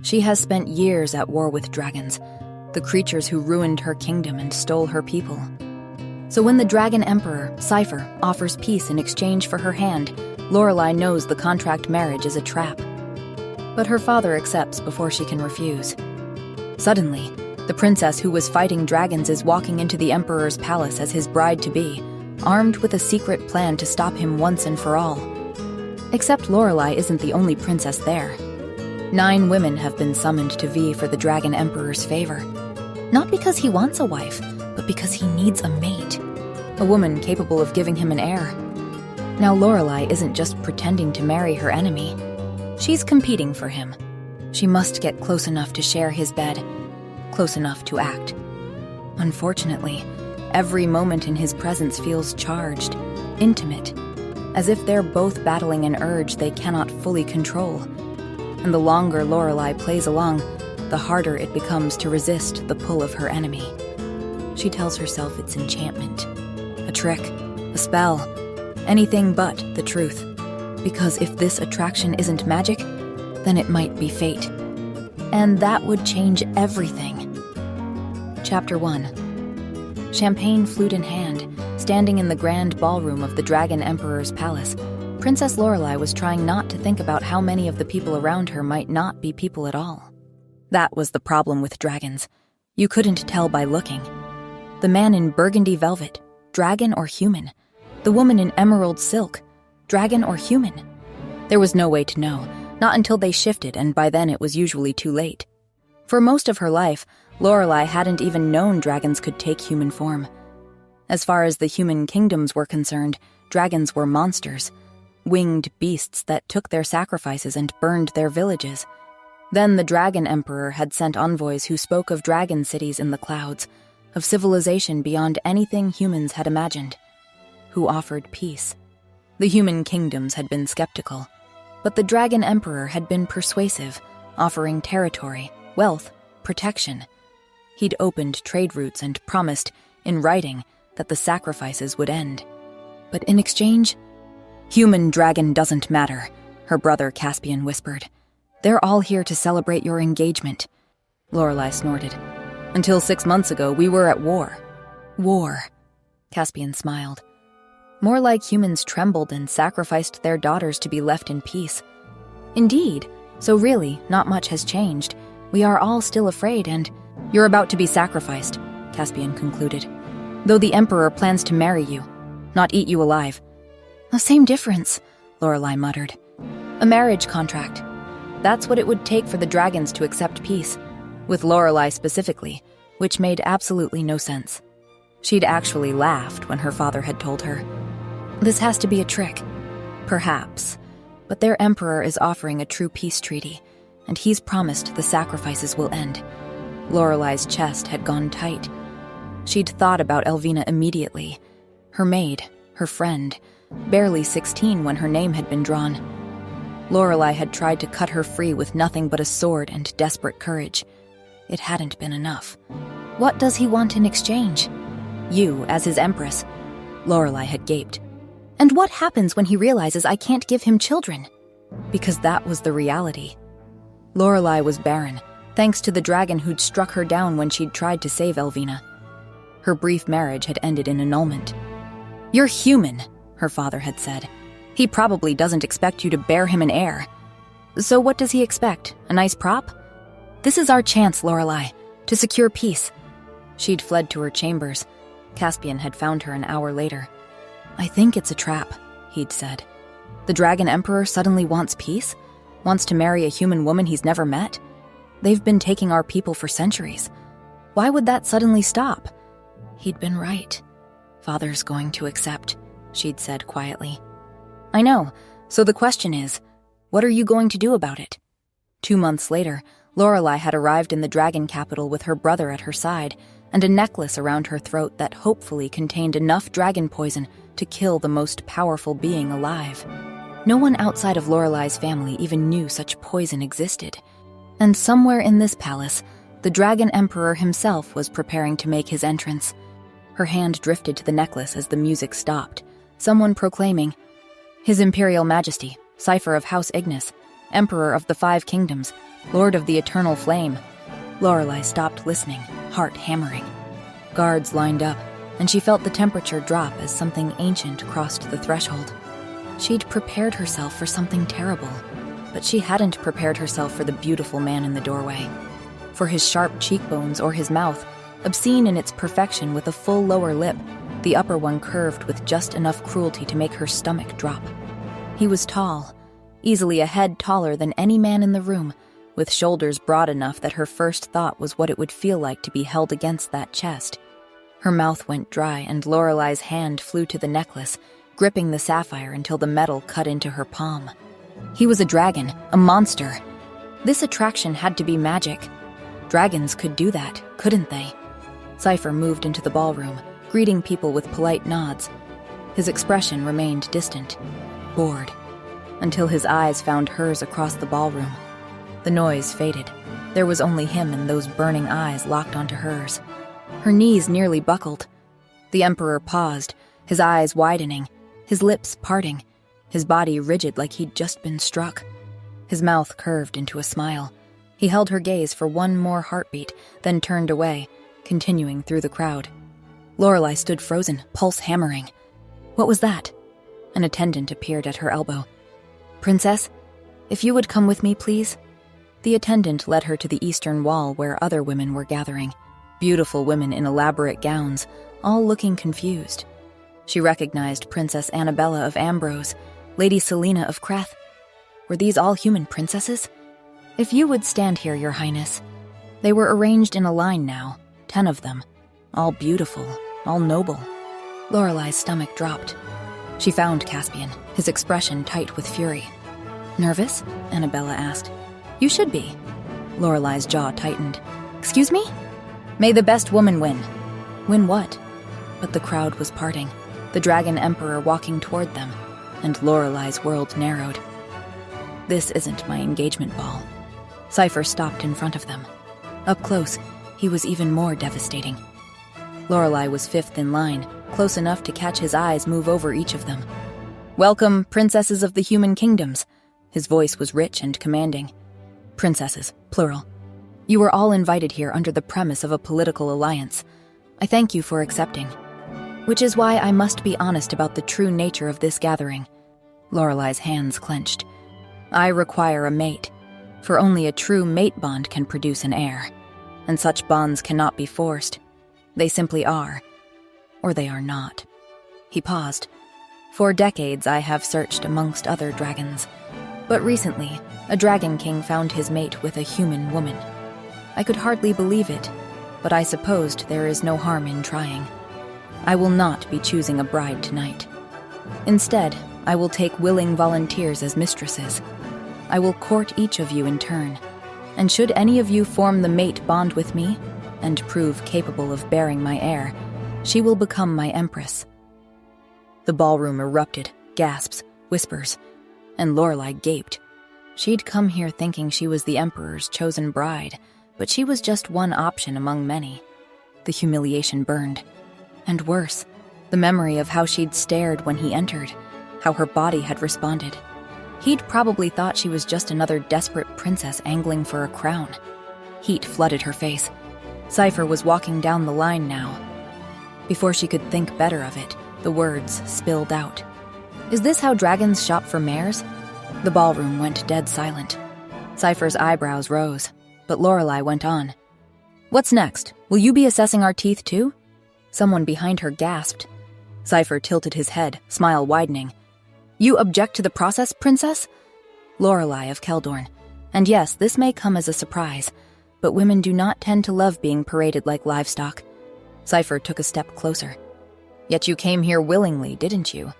She has spent years at war with dragons, the creatures who ruined her kingdom and stole her people. So when the Dragon Emperor, Cypher, offers peace in exchange for her hand, Lorelai knows the contract marriage is a trap. But her father accepts before she can refuse. Suddenly, the princess who was fighting dragons is walking into the Emperor's palace as his bride-to-be, armed with a secret plan to stop him once and for all. Except Lorelai isn't the only princess there. 9 women have been summoned to vie for the Dragon Emperor's favor. Not because he wants a wife, but because he needs a mate. A woman capable of giving him an heir. Now Lorelai isn't just pretending to marry her enemy. She's competing for him. She must get close enough to share his bed, close enough to act. Unfortunately, every moment in his presence feels charged, intimate, as if they're both battling an urge they cannot fully control. And the longer Lorelai plays along, the harder it becomes to resist the pull of her enemy. She tells herself it's enchantment, a trick, a spell, anything but the truth. Because if this attraction isn't magic, then it might be fate. And that would change everything. Chapter 1. Champagne flute in hand, standing in the grand ballroom of the Dragon Emperor's palace, Princess Lorelai was trying not to think about how many of the people around her might not be people at all. That was the problem with dragons. You couldn't tell by looking. The man in burgundy velvet, dragon or human. The woman in emerald silk, dragon or human. There was no way to know, not until they shifted, and by then it was usually too late. For most of her life, Lorelai hadn't even known dragons could take human form. As far as the human kingdoms were concerned, dragons were monsters, winged beasts that took their sacrifices and burned their villages. Then the Dragon Emperor had sent envoys who spoke of dragon cities in the clouds, of civilization beyond anything humans had imagined, who offered peace. The human kingdoms had been skeptical, but the Dragon Emperor had been persuasive, offering territory, wealth, protection. He'd opened trade routes and promised, in writing, that the sacrifices would end. But in exchange, "Human dragon doesn't matter," her brother Caspian whispered. "They're all here to celebrate your engagement." Lorelai snorted. "Until 6 months ago, we were at war." "War," Caspian smiled. More like humans trembled and sacrificed their daughters to be left in peace. "Indeed, so really, not much has changed. We are all still afraid and—" "You're about to be sacrificed," Caspian concluded. "Though the Emperor plans to marry you, not eat you alive." "The same difference," Lorelai muttered. "A marriage contract. That's what it would take for the dragons to accept peace, with Lorelai specifically, which made absolutely no sense. She'd actually laughed when her father had told her. This has to be a trick. Perhaps, but their emperor is offering a true peace treaty, and he's promised the sacrifices will end. Lorelai's chest had gone tight. She'd thought about Elvina immediately, her maid, her friend, barely 16 when her name had been drawn. Lorelai had tried to cut her free with nothing but a sword and desperate courage. It hadn't been enough. What does he want in exchange? You, as his empress. Lorelai had gaped. And what happens when he realizes I can't give him children? Because that was the reality. Lorelai was barren, thanks to the dragon who'd struck her down when she'd tried to save Elvina. Her brief marriage had ended in annulment. "You're human," her father had said. "He probably doesn't expect you to bear him an heir." "So what does he expect? A nice prop?" "This is our chance, Lorelai, to secure peace." She'd fled to her chambers. Caspian had found her an hour later. "I think it's a trap," he'd said. "The Dragon Emperor suddenly wants peace? Wants to marry a human woman he's never met? They've been taking our people for centuries. Why would that suddenly stop?" He'd been right. "Father's going to accept," she'd said quietly. "I know. So the question is, what are you going to do about it?" 2 months later, Lorelai had arrived in the dragon capital with her brother at her side and a necklace around her throat that hopefully contained enough dragon poison to kill the most powerful being alive. No one outside of Lorelai's family even knew such poison existed. And somewhere in this palace, the Dragon Emperor himself was preparing to make his entrance. Her hand drifted to the necklace as the music stopped, someone proclaiming, "His Imperial Majesty, Cypher of House Ignis, Emperor of the 5 Kingdoms, Lord of the Eternal Flame. Lorelei stopped listening, heart hammering. Guards lined up, and she felt the temperature drop as something ancient crossed the threshold. She'd prepared herself for something terrible, but she hadn't prepared herself for the beautiful man in the doorway. For his sharp cheekbones or his mouth, obscene in its perfection with a full lower lip, the upper one curved with just enough cruelty to make her stomach drop. He was tall, easily a head taller than any man in the room, with shoulders broad enough that her first thought was what it would feel like to be held against that chest. Her mouth went dry, and Lorelei's hand flew to the necklace, gripping the sapphire until the metal cut into her palm. He was a dragon, a monster. This attraction had to be magic. Dragons could do that, couldn't they? Cypher moved into the ballroom, greeting people with polite nods. His expression remained distant, bored, until his eyes found hers across the ballroom. The noise faded. There was only him and those burning eyes locked onto hers. Her knees nearly buckled. The Emperor paused, his eyes widening, his lips parting, his body rigid like he'd just been struck. His mouth curved into a smile. He held her gaze for one more heartbeat, then turned away, continuing through the crowd. Lorelei stood frozen, pulse hammering. What was that? An attendant appeared at her elbow. "Princess, if you would come with me, please." The attendant led her to the eastern wall where other women were gathering. Beautiful women in elaborate gowns, all looking confused. She recognized Princess Annabella of Ambrose, Lady Selena of Creth. Were these all human princesses? "If you would stand here, Your Highness." They were arranged in a line now, 10 of them, all beautiful, all noble. Lorelei's stomach dropped. She found Caspian, his expression tight with fury. "Nervous?" Annabella asked. "You should be." Lorelei's jaw tightened. "Excuse me?" "May the best woman win." "Win what?" But the crowd was parting, the Dragon Emperor walking toward them, and Lorelei's world narrowed. "This isn't my engagement ball." Cypher stopped in front of them. Up close, he was even more devastating. Lorelei was 5th in line, close enough to catch his eyes move over each of them. "Welcome, princesses of the human kingdoms." His voice was rich and commanding. "Princesses, plural. You are all invited here under the premise of a political alliance. I thank you for accepting. Which is why I must be honest about the true nature of this gathering." Lorelei's hands clenched. "I require a mate, for only a true mate bond can produce an heir, and such bonds cannot be forced. They simply are, or they are not." He paused. "For decades I have searched amongst other dragons, but recently a dragon king found his mate with a human woman. I could hardly believe it, but I supposed there is no harm in trying. I will not be choosing a bride tonight. Instead, I will take willing volunteers as mistresses. I will court each of you in turn, and should any of you form the mate bond with me, and prove capable of bearing my heir, she will become my empress." The ballroom erupted, gasps, whispers, and Lorelei gaped. She'd come here thinking she was the Emperor's chosen bride, but she was just one option among many. The humiliation burned. And worse, the memory of how she'd stared when he entered, how her body had responded. He'd probably thought she was just another desperate princess angling for a crown. Heat flooded her face. Cypher was walking down the line now. Before she could think better of it, the words spilled out. "Is this how dragons shop for mares?" The ballroom went dead silent. Cypher's eyebrows rose, but Lorelei went on. "What's next? Will you be assessing our teeth too?" Someone behind her gasped. Cypher tilted his head, smile widening. "You object to the process, princess?" Lorelei of Keldorn. "And yes, this may come as a surprise, but women do not tend to love being paraded like livestock." Cypher took a step closer. "Yet you came here willingly, didn't you?"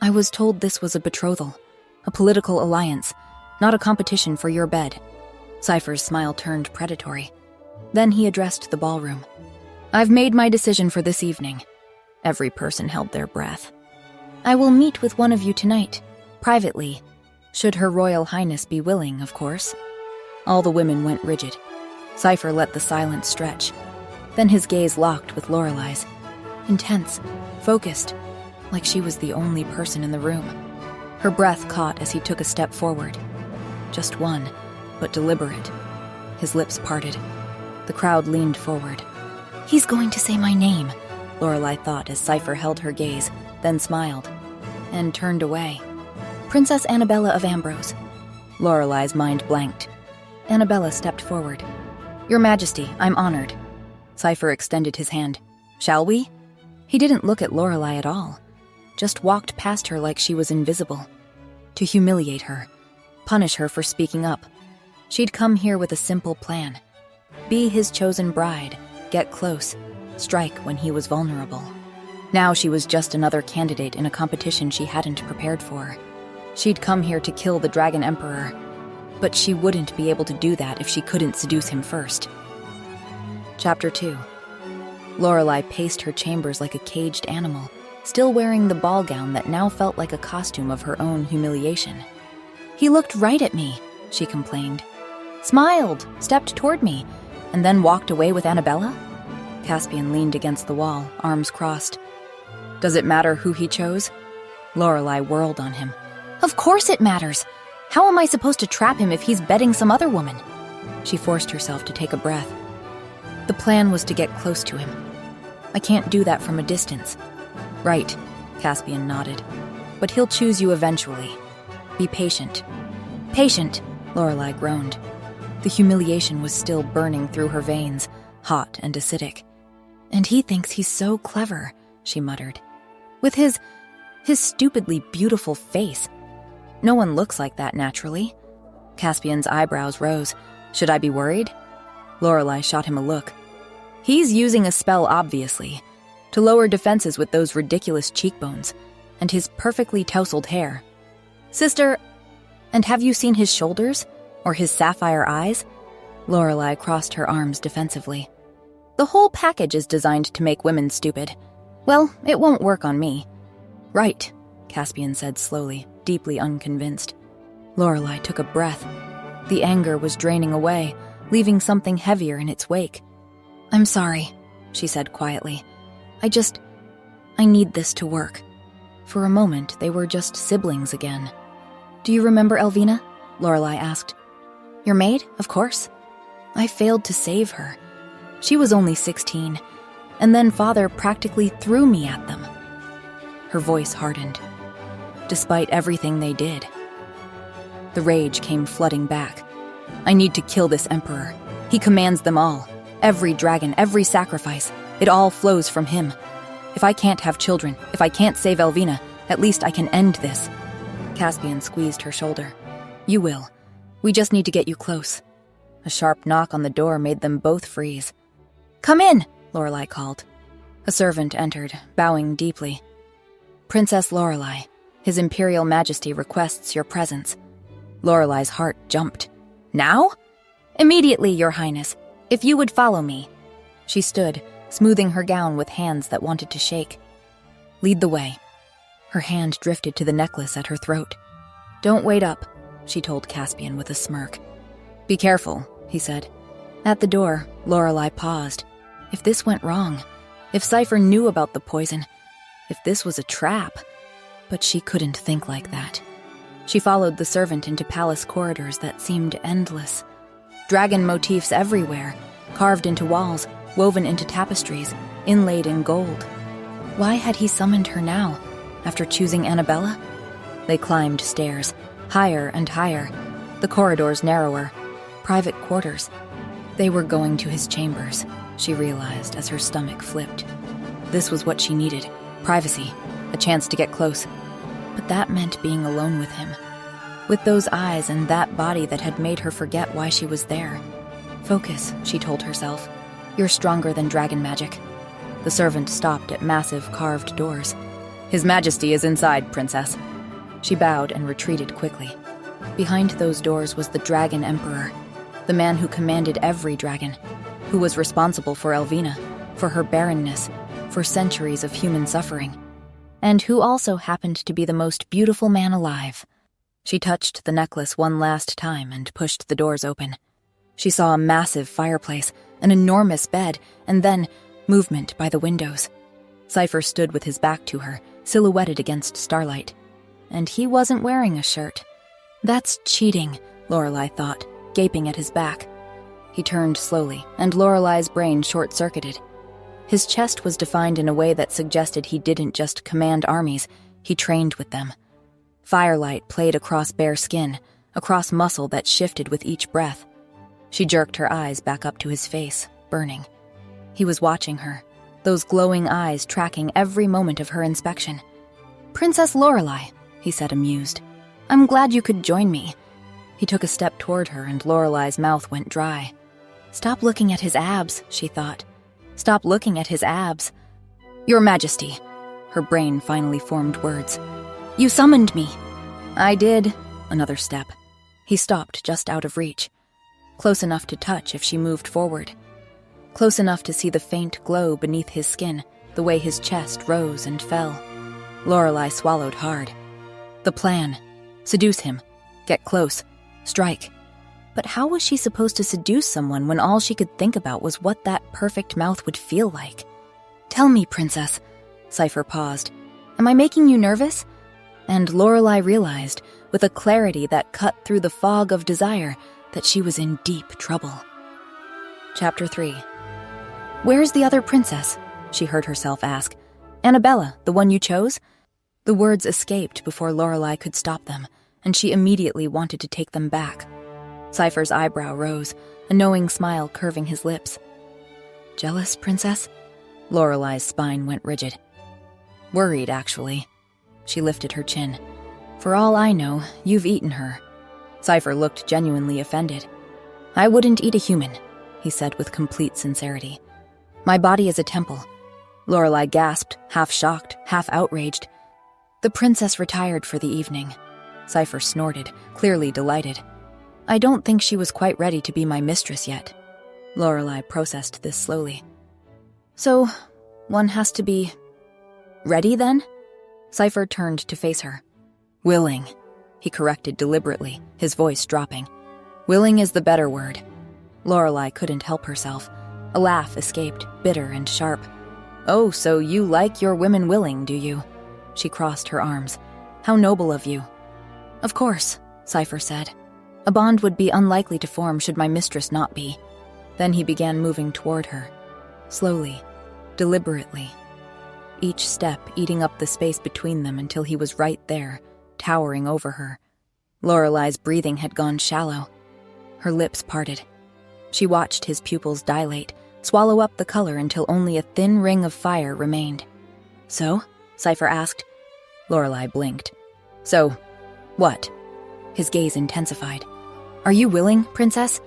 "I was told this was a betrothal, a political alliance, not a competition for your bed." Cypher's smile turned predatory. Then he addressed the ballroom. "I've made my decision for this evening." Every person held their breath. "I will meet with one of you tonight, privately. Should Her Royal Highness be willing, of course." All the women went rigid. Cypher let the silence stretch. Then his gaze locked with Lorelei's. Intense, focused, like she was the only person in the room. Her breath caught as he took a step forward. just one, but deliberate. His lips parted. The crowd leaned forward. "He's going to say my name," Lorelai thought as Cypher held her gaze, then smiled, and turned away. "Princess Annabella of Ambrose." Lorelai's mind blanked. Annabella stepped forward. "Your Majesty, I'm honored." Cypher extended his hand. "Shall we?" He didn't look at Lorelai at all, just walked past her like she was invisible. To humiliate her, punish her for speaking up. She'd come here with a simple plan. Be his chosen bride, get close, strike when he was vulnerable. Now she was just another candidate in a competition she hadn't prepared for. She'd come here to kill the Dragon Emperor, but she wouldn't be able to do that if she couldn't seduce him first. Chapter 2. Lorelai paced her chambers like a caged animal, still wearing the ball gown that now felt like a costume of her own humiliation. "He looked right at me," she complained. "Smiled, stepped toward me, and then walked away with Annabella?" Caspian leaned against the wall, arms crossed. "Does it matter who he chose?" Lorelai whirled on him. "Of course it matters! How am I supposed to trap him if he's bedding some other woman?" She forced herself to take a breath. The plan was to get close to him. "I can't do that from a distance." "Right," Caspian nodded. "But he'll choose you eventually. Be patient." "Patient," Lorelai groaned. The humiliation was still burning through her veins, hot and acidic. "And he thinks he's so clever," she muttered. "With his stupidly beautiful face. No one looks like that naturally." Caspian's eyebrows rose. "Should I be worried?" Lorelai shot him a look. "He's using a spell, obviously, to lower defenses with those ridiculous cheekbones, and his perfectly tousled hair. Sister, and have you seen his shoulders? Or his sapphire eyes?" Lorelai crossed her arms defensively. "The whole package is designed to make women stupid. Well, it won't work on me." "Right," Caspian said slowly, deeply unconvinced. Lorelai took a breath. The anger was draining away, leaving something heavier in its wake. "I'm sorry," she said quietly. I need this to work." For a moment, they were just siblings again. "Do you remember Elvina?" Lorelai asked. "Your maid? Of course." "I failed to save her. She was only 16, and then Father practically threw me at them." Her voice hardened. "Despite everything they did." The rage came flooding back. "I need to kill this emperor. He commands them all. Every dragon, every sacrifice. It all flows from him. If I can't have children, if I can't save Elvina, at least I can end this." Caspian squeezed her shoulder. "You will. We just need to get you close." A sharp knock on the door made them both freeze. "Come in," Lorelai called. A servant entered, bowing deeply. "Princess Lorelai, His Imperial Majesty requests your presence." Lorelai's heart jumped. "Now?" "Immediately, Your Highness. If you would follow me." She stood, smoothing her gown with hands that wanted to shake. "Lead the way." Her hand drifted to the necklace at her throat. "Don't wait up," she told Caspian with a smirk. "Be careful," he said. At the door, Lorelai paused. If this went wrong, if Cypher knew about the poison, if this was a trap. But she couldn't think like that. She followed the servant into palace corridors that seemed endless. Dragon motifs everywhere, carved into walls, woven into tapestries, inlaid in gold. Why had he summoned her now, after choosing Annabella? They climbed stairs, higher and higher, the corridors narrower, private quarters. They were going to his chambers, she realized as her stomach flipped. This was what she needed, privacy, a chance to get close. But that meant being alone with him. With those eyes and that body that had made her forget why she was there. "Focus," she told herself. "You're stronger than dragon magic." The servant stopped at massive carved doors. "His Majesty is inside, Princess." She bowed and retreated quickly. Behind those doors was the Dragon Emperor, the man who commanded every dragon, who was responsible for Elvina, for her barrenness, for centuries of human suffering, and who also happened to be the most beautiful man alive. She touched the necklace one last time and pushed the doors open. She saw a massive fireplace, an enormous bed, and then movement by the windows. Cypher stood with his back to her, silhouetted against starlight. And he wasn't wearing a shirt. "That's cheating," Lorelai thought, gaping at his back. He turned slowly, and Lorelai's brain short-circuited. His chest was defined in a way that suggested he didn't just command armies, he trained with them. Firelight played across bare skin, across muscle that shifted with each breath. She jerked her eyes back up to his face, burning. He was watching her, those glowing eyes tracking every moment of her inspection. "Princess Lorelai," he said, amused. "I'm glad you could join me." He took a step toward her, and Lorelai's mouth went dry. "Stop looking at his abs," she thought. "Stop looking at his abs." "Your Majesty." Her brain finally formed words. "You summoned me." "I did." Another step. He stopped just out of reach. Close enough to touch if she moved forward. Close enough to see the faint glow beneath his skin, the way his chest rose and fell. Lorelai swallowed hard. The plan. Seduce him. Get close. Strike. But how was she supposed to seduce someone when all she could think about was what that perfect mouth would feel like? "Tell me, Princess." Cypher paused. "Am I making you nervous?" And Lorelai realized, with a clarity that cut through the fog of desire, that she was in deep trouble. Chapter 3. "Where's the other princess?" she heard herself ask. "Annabella, the one you chose?" The words escaped before Lorelai could stop them, and she immediately wanted to take them back. Cypher's eyebrow rose, a knowing smile curving his lips. "Jealous, Princess?" Lorelai's spine went rigid. "Worried, actually." She lifted her chin. "For all I know, you've eaten her." Cypher looked genuinely offended. "I wouldn't eat a human," he said with complete sincerity. "My body is a temple." Lorelai gasped, half shocked, half outraged. "The princess retired for the evening." Cypher snorted, clearly delighted. "I don't think she was quite ready to be my mistress yet." Lorelai processed this slowly. "So, one has to be ready then?" Cypher turned to face her. "Willing," he corrected deliberately, his voice dropping. "Willing is the better word." Lorelai couldn't help herself. A laugh escaped, bitter and sharp. "Oh, so you like your women willing, do you?" She crossed her arms. "How noble of you." "Of course," Cypher said. "A bond would be unlikely to form should my mistress not be." Then he began moving toward her. Slowly, deliberately. Each step eating up the space between them until he was right there, towering over her. Lorelai's breathing had gone shallow. Her lips parted. She watched his pupils dilate, swallow up the color until only a thin ring of fire remained. "So?" Cypher asked. Lorelai blinked. "So, what?" His gaze intensified. "Are you willing, Princess?"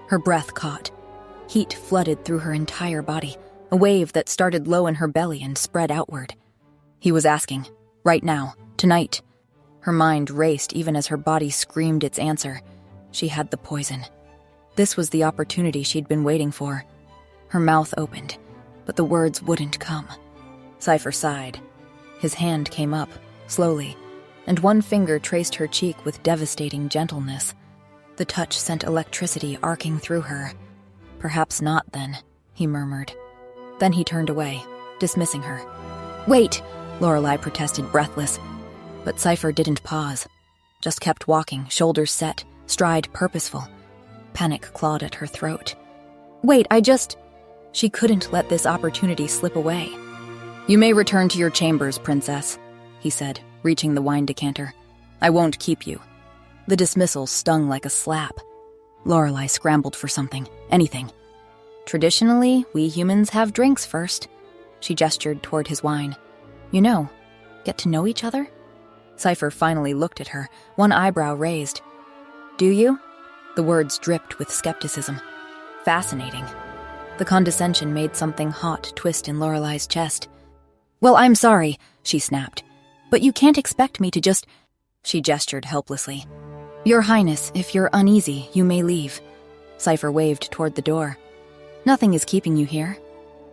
Her breath caught. Heat flooded through her entire body, a wave that started low in her belly and spread outward. He was asking, right now, tonight. Her mind raced even as her body screamed its answer. She had the poison. This was the opportunity she'd been waiting for. Her mouth opened, but the words wouldn't come. Cypher sighed. His hand came up, slowly, and one finger traced her cheek with devastating gentleness. The touch sent electricity arcing through her. "Perhaps not, then," he murmured. Then he turned away, dismissing her. "Wait!" Lorelai protested, breathless. But Cypher didn't pause. Just kept walking, shoulders set, stride purposeful. Panic clawed at her throat. "Wait, She couldn't let this opportunity slip away. "You may return to your chambers, Princess," he said, reaching the wine decanter. "I won't keep you." The dismissal stung like a slap. Lorelai scrambled for something, anything. "Traditionally, we humans have drinks first." She gestured toward his wine. "You know, get to know each other?" Cypher finally looked at her, one eyebrow raised. "Do you?" The words dripped with skepticism. Fascinating. The condescension made something hot twist in Lorelai's chest. "Well, I'm sorry," she snapped. "But you can't expect me to just—" She gestured helplessly. "Your Highness, if you're uneasy, you may leave." Cypher waved toward the door. "Nothing is keeping you here."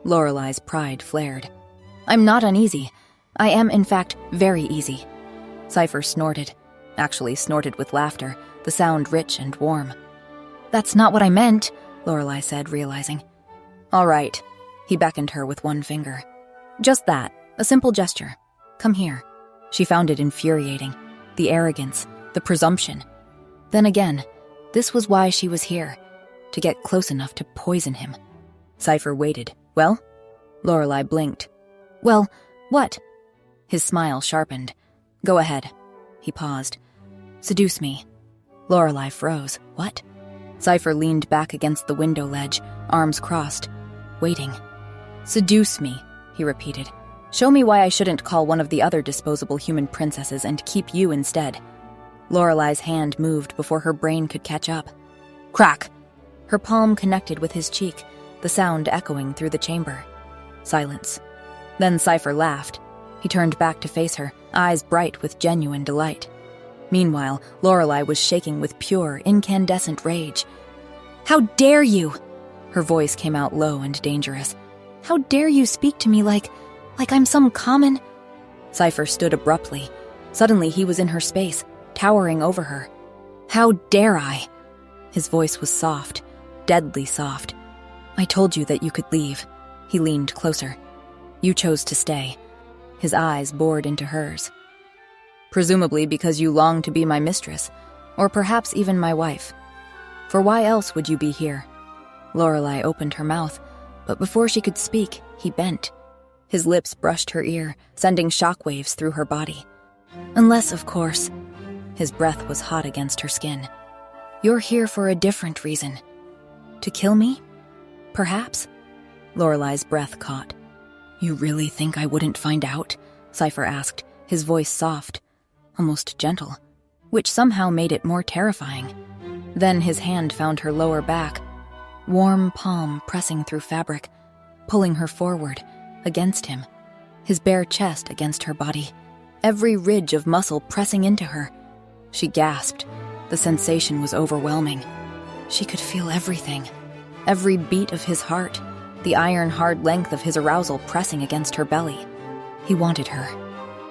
Lorelai's pride flared. "I'm not uneasy. I am, in fact, very easy." Cypher snorted. Actually snorted with laughter, the sound rich and warm. "That's not what I meant," Lorelai said, realizing. "All right." He beckoned her with one finger. "Just that, a simple gesture. Come here." She found it infuriating. The arrogance, the presumption. Then again, This was why she was here, to get close enough to poison him. Cypher waited. Well? Lorelei blinked. Well, what? His smile sharpened. Go ahead. He paused. Seduce me. Lorelei froze. What? Cypher leaned back against the window ledge, arms crossed, waiting. Seduce me, he repeated. Show me why I shouldn't call one of the other disposable human princesses and keep you instead. Lorelei's hand moved before her brain could catch up. Crack! Her palm connected with his cheek, the sound echoing through the chamber. Silence. Then Cypher laughed. He turned back to face her, eyes bright with genuine delight. Meanwhile, Lorelei was shaking with pure, incandescent rage. How dare you? Her voice came out low and dangerous. How dare you speak to me like I'm some common... Cypher stood abruptly. Suddenly he was in her space, towering over her. How dare I? His voice was soft, deadly soft. I told you that you could leave. He leaned closer. You chose to stay. His eyes bored into hers. Presumably because you long to be my mistress, or perhaps even my wife. For why else would you be here? Lorelei opened her mouth, but before she could speak, he bent. His lips brushed her ear, sending shockwaves through her body. Unless, of course, his breath was hot against her skin. You're here for a different reason. To kill me? Perhaps? Lorelei's breath caught. You really think I wouldn't find out? Cypher asked, his voice soft, almost gentle, which somehow made it more terrifying. Then his hand found her lower back, warm palm pressing through fabric, pulling her forward, against him, his bare chest against her body, every ridge of muscle pressing into her. She gasped. The sensation was overwhelming. She could feel everything, every beat of his heart, the iron-hard length of his arousal pressing against her belly. He wanted her.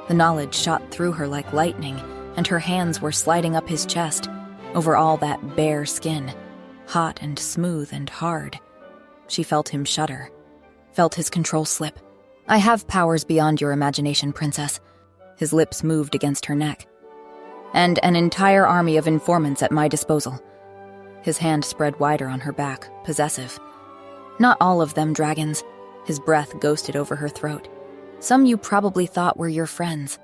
The knowledge shot through her like lightning, and her hands were sliding up his chest, over all that bare skin, hot and smooth and hard. She felt him shudder, felt his control slip. I have powers beyond your imagination, princess. His lips moved against her neck. And an entire army of informants at my disposal. His hand spread wider on her back, possessive. Not all of them dragons. His breath ghosted over her throat. Some you probably thought were your friends.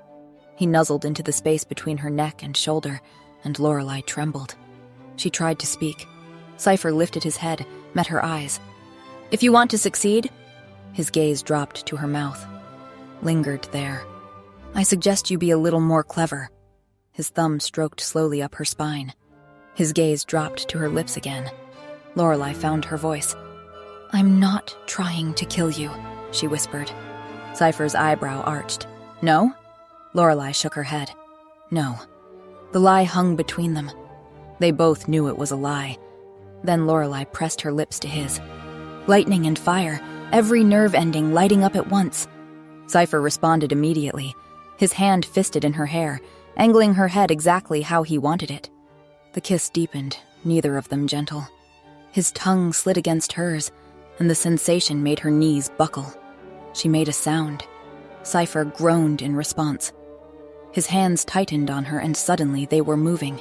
He nuzzled into the space between her neck and shoulder, and Lorelei trembled. She tried to speak. Cypher lifted his head, met her eyes. If you want to succeed... His gaze dropped to her mouth, lingered there. I suggest you be a little more clever. His thumb stroked slowly up her spine. His gaze dropped to her lips again. Lorelei found her voice. I'm not trying to kill you, she whispered. Cypher's eyebrow arched. No? Lorelei shook her head. No. The lie hung between them. They both knew it was a lie. Then Lorelei pressed her lips to his. Lightning and fire, every nerve ending lighting up at once. Cypher responded immediately, his hand fisted in her hair, angling her head exactly how he wanted it. The kiss deepened, neither of them gentle. His tongue slid against hers, and the sensation made her knees buckle. She made a sound. Cypher groaned in response. His hands tightened on her, and suddenly they were moving.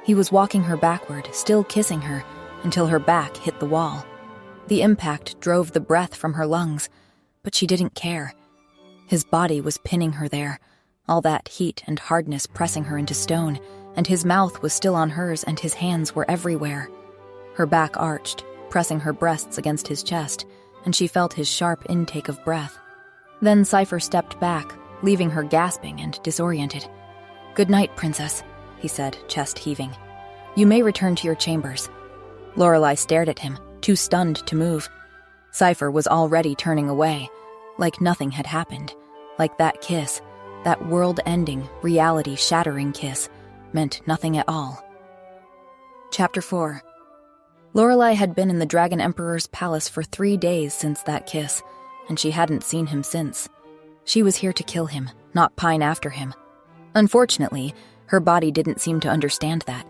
He was walking her backward, still kissing her, until her back hit the wall. The impact drove the breath from her lungs, but she didn't care. His body was pinning her there, all that heat and hardness pressing her into stone, and his mouth was still on hers and his hands were everywhere. Her back arched, pressing her breasts against his chest, and she felt his sharp intake of breath. Then Cypher stepped back, leaving her gasping and disoriented. Good night, princess, he said, chest heaving. You may return to your chambers. Lorelei stared at him, too stunned to move. Cypher was already turning away, like nothing had happened, like that kiss, that world-ending, reality-shattering kiss, meant nothing at all. Chapter 4. Lorelei had been in the Dragon Emperor's palace for 3 days since that kiss, and she hadn't seen him since. She was here to kill him, not pine after him. Unfortunately, her body didn't seem to understand that.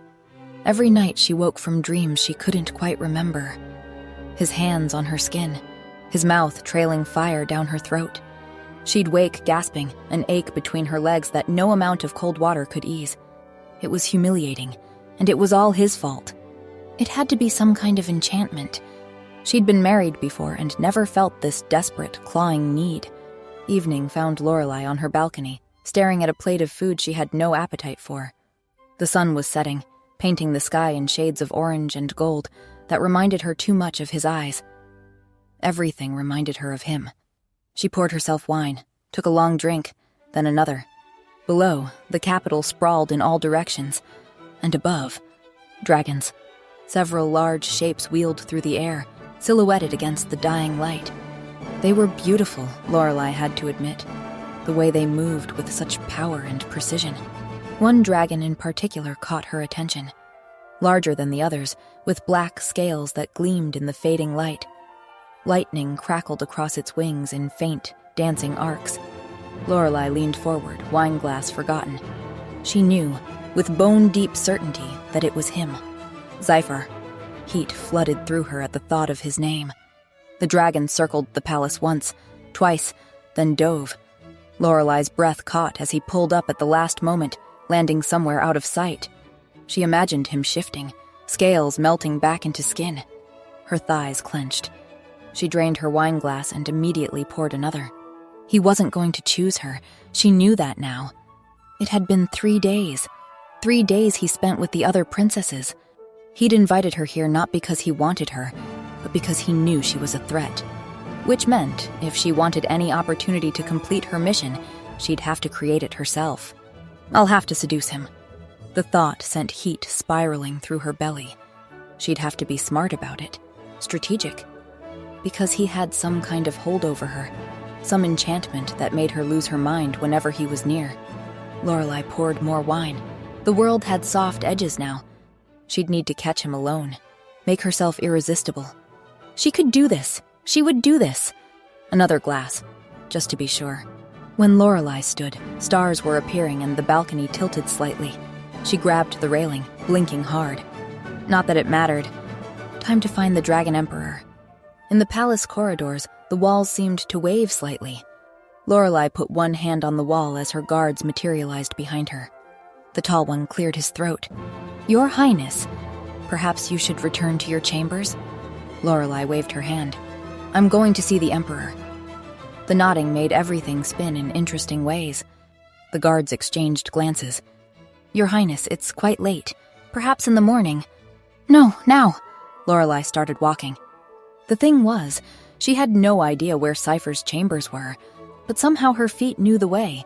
Every night she woke from dreams she couldn't quite remember. His hands on her skin, his mouth trailing fire down her throat. She'd wake gasping, an ache between her legs that no amount of cold water could ease. It was humiliating, and it was all his fault. It had to be some kind of enchantment. She'd been married before and never felt this desperate, clawing need. Evening found Lorelei on her balcony, staring at a plate of food she had no appetite for. The sun was setting, painting the sky in shades of orange and gold that reminded her too much of his eyes. Everything reminded her of him. She poured herself wine, took a long drink, then another. Below, the capital sprawled in all directions, and above, dragons. Several large shapes wheeled through the air, silhouetted against the dying light. They were beautiful, Lorelei had to admit, the way they moved with such power and precision. One dragon in particular caught her attention. Larger than the others, with black scales that gleamed in the fading light. Lightning crackled across its wings in faint, dancing arcs. Lorelei leaned forward, wineglass forgotten. She knew, with bone-deep certainty, that it was him. Cypher. Heat flooded through her at the thought of his name. The dragon circled the palace once, twice, then dove. Lorelei's breath caught as he pulled up at the last moment, landing somewhere out of sight. She imagined him shifting, scales melting back into skin. Her thighs clenched. She drained her wineglass and immediately poured another. He wasn't going to choose her. She knew that now. It had been 3 days. 3 days he spent with the other princesses. He'd invited her here not because he wanted her, but because he knew she was a threat. Which meant, if she wanted any opportunity to complete her mission, she'd have to create it herself. I'll have to seduce him. The thought sent heat spiraling through her belly. She'd have to be smart about it, strategic. Because he had some kind of hold over her, some enchantment that made her lose her mind whenever he was near. Lorelei poured more wine. The world had soft edges now. She'd need to catch him alone, make herself irresistible. She could do this. She would do this. Another glass, just to be sure. When Lorelei stood, stars were appearing and the balcony tilted slightly. She grabbed the railing, blinking hard. Not that it mattered. Time to find the Dragon Emperor. In the palace corridors, the walls seemed to wave slightly. Lorelei put one hand on the wall as her guards materialized behind her. The tall one cleared his throat. Your Highness, perhaps you should return to your chambers? Lorelei waved her hand. I'm going to see the Emperor. The nodding made everything spin in interesting ways. The guards exchanged glances. Your Highness, it's quite late. Perhaps in the morning. No, now. Lorelei started walking. The thing was, she had no idea where Cypher's chambers were, but somehow her feet knew the way.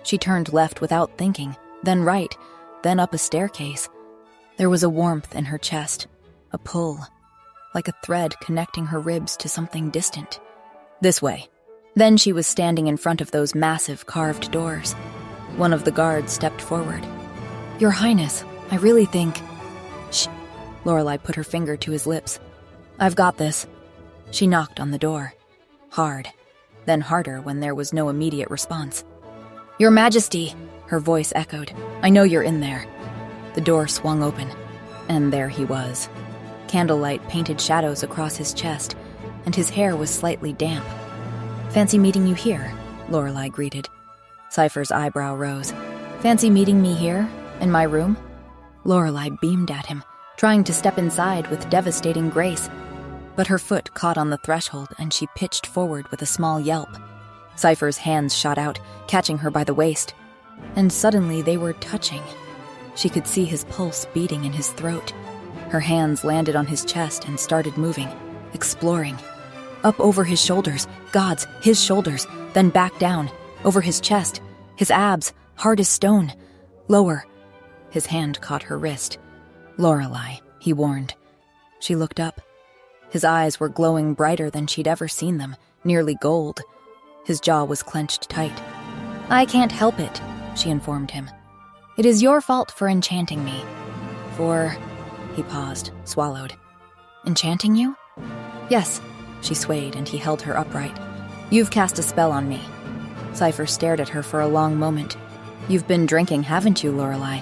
She turned left without thinking, then right, then up a staircase. There was a warmth in her chest, a pull, like a thread connecting her ribs to something distant. This way. Then she was standing in front of those massive carved doors. One of the guards stepped forward. Your Highness, I really think... Shh. Lorelei put her finger to his lips. I've got this. She knocked on the door. Hard, then harder when there was no immediate response. Your Majesty, her voice echoed. I know you're in there. The door swung open, and there he was. Candlelight painted shadows across his chest, and his hair was slightly damp. Fancy meeting you here, Lorelei greeted. Cypher's eyebrow rose. Fancy meeting me here, in my room? Lorelei beamed at him, trying to step inside with devastating grace. But her foot caught on the threshold and she pitched forward with a small yelp. Cypher's hands shot out, catching her by the waist. And suddenly they were touching. She could see his pulse beating in his throat. Her hands landed on his chest and started moving, exploring. Up over his shoulders, God's, his shoulders, then back down, over his chest, his abs, hard as stone. Lower. His hand caught her wrist. Lorelei, he warned. She looked up. His eyes were glowing brighter than she'd ever seen them, nearly gold. His jaw was clenched tight. I can't help it, she informed him. It is your fault for enchanting me. He paused, swallowed. Enchanting you? Yes, she swayed and he held her upright. You've cast a spell on me. Cypher stared at her for a long moment. You've been drinking, haven't you, Lorelei?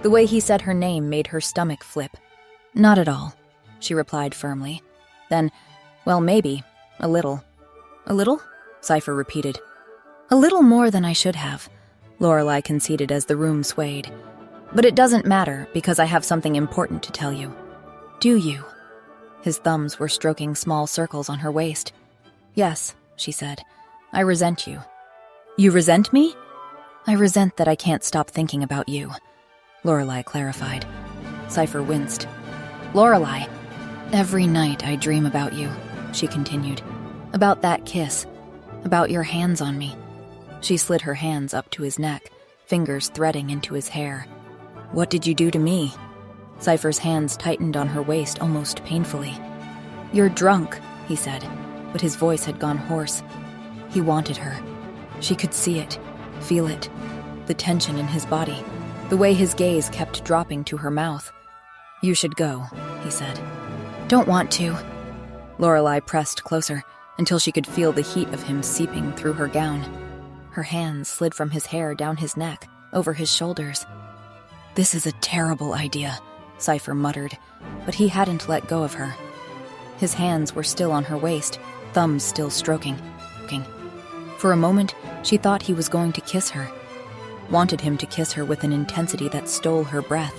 The way he said her name made her stomach flip. Not at all, she replied firmly. Then, well, maybe, a little. A little? Cypher repeated. A little more than I should have, Lorelei conceded as the room swayed. But it doesn't matter because I have something important to tell you. Do you? His thumbs were stroking small circles on her waist. Yes, she said. I resent you. You resent me? I resent that I can't stop thinking about you, Lorelei clarified. Cypher winced. Lorelei, every night I dream about you, she continued. About that kiss. About your hands on me. She slid her hands up to his neck, fingers threading into his hair. What did you do to me? Cypher's hands tightened on her waist almost painfully. You're drunk, he said, but his voice had gone hoarse. He wanted her. She could see it, feel it, the tension in his body, the way his gaze kept dropping to her mouth. You should go, he said. Don't want to. Lorelei pressed closer until she could feel the heat of him seeping through her gown. Her hands slid from his hair down his neck, over his shoulders. This is a terrible idea, Cypher muttered, but he hadn't let go of her. His hands were still on her waist, thumbs still stroking. For a moment, she thought he was going to kiss her. Wanted him to kiss her with an intensity that stole her breath.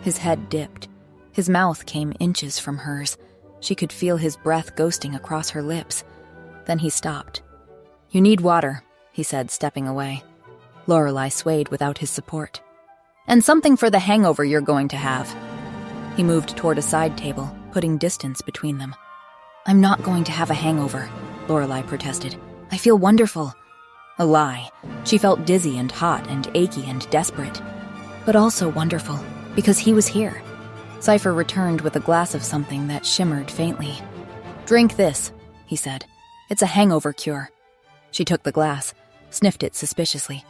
His head dipped. His mouth came inches from hers. She could feel his breath ghosting across her lips. Then he stopped. You need water, he said, stepping away. Lorelei swayed without his support. And something for the hangover you're going to have. He moved toward a side table, putting distance between them. I'm not going to have a hangover, Lorelei protested. I feel wonderful. A lie. She felt dizzy and hot and achy and desperate. But also wonderful, because he was here. Cypher returned with a glass of something that shimmered faintly. Drink this, he said. It's a hangover cure. She took the glass, sniffed it suspiciously.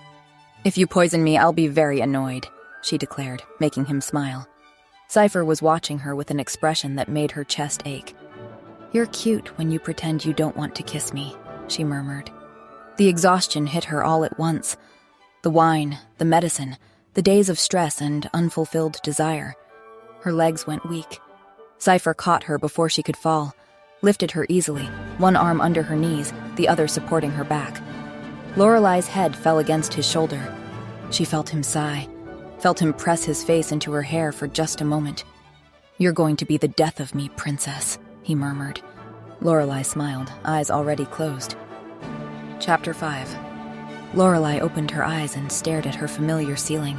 If you poison me, I'll be very annoyed, she declared, making him smile. Cypher was watching her with an expression that made her chest ache. You're cute when you pretend you don't want to kiss me, she murmured. The exhaustion hit her all at once. The wine, the medicine, the days of stress and unfulfilled desire. Her legs went weak. Cypher caught her before she could fall, lifted her easily, one arm under her knees, the other supporting her back. Lorelei's head fell against his shoulder. She felt him sigh, felt him press his face into her hair for just a moment. You're going to be the death of me, princess, he murmured. Lorelei smiled, eyes already closed. Chapter 5. Lorelei opened her eyes and stared at her familiar ceiling.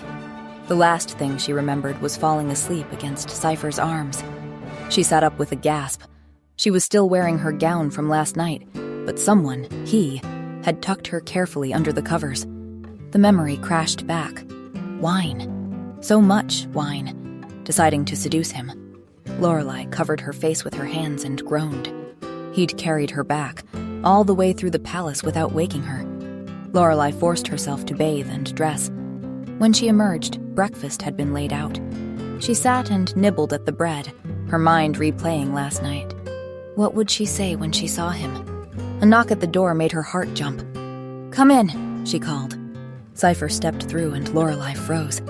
The last thing she remembered was falling asleep against Cypher's arms. She sat up with a gasp. She was still wearing her gown from last night, but someone, he, had tucked her carefully under the covers. The memory crashed back. Wine. So much wine. Deciding to seduce him. Lorelei covered her face with her hands and groaned. He'd carried her back, all the way through the palace without waking her. Lorelei forced herself to bathe and dress. When she emerged, breakfast had been laid out. She sat and nibbled at the bread, her mind replaying last night. What would she say when she saw him? A knock at the door made her heart jump. Come in, she called. Cypher stepped through and Lorelei froze.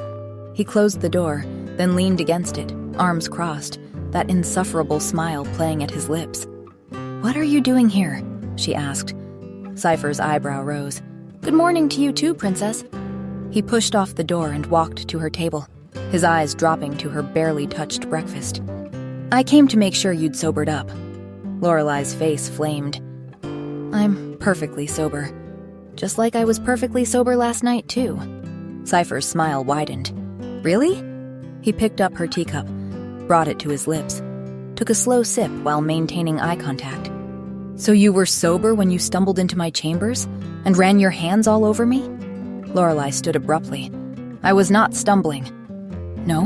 He closed the door, then leaned against it, arms crossed, that insufferable smile playing at his lips. What are you doing here? She asked. Cypher's eyebrow rose. Good morning to you too, princess. He pushed off the door and walked to her table, his eyes dropping to her barely touched breakfast. I came to make sure you'd sobered up. Lorelei's face flamed. I'm perfectly sober. Just like I was perfectly sober last night, too. Cypher's smile widened. Really? He picked up her teacup, brought it to his lips, took a slow sip while maintaining eye contact. So you were sober when you stumbled into my chambers and ran your hands all over me? Lorelei stood abruptly. I was not stumbling. No?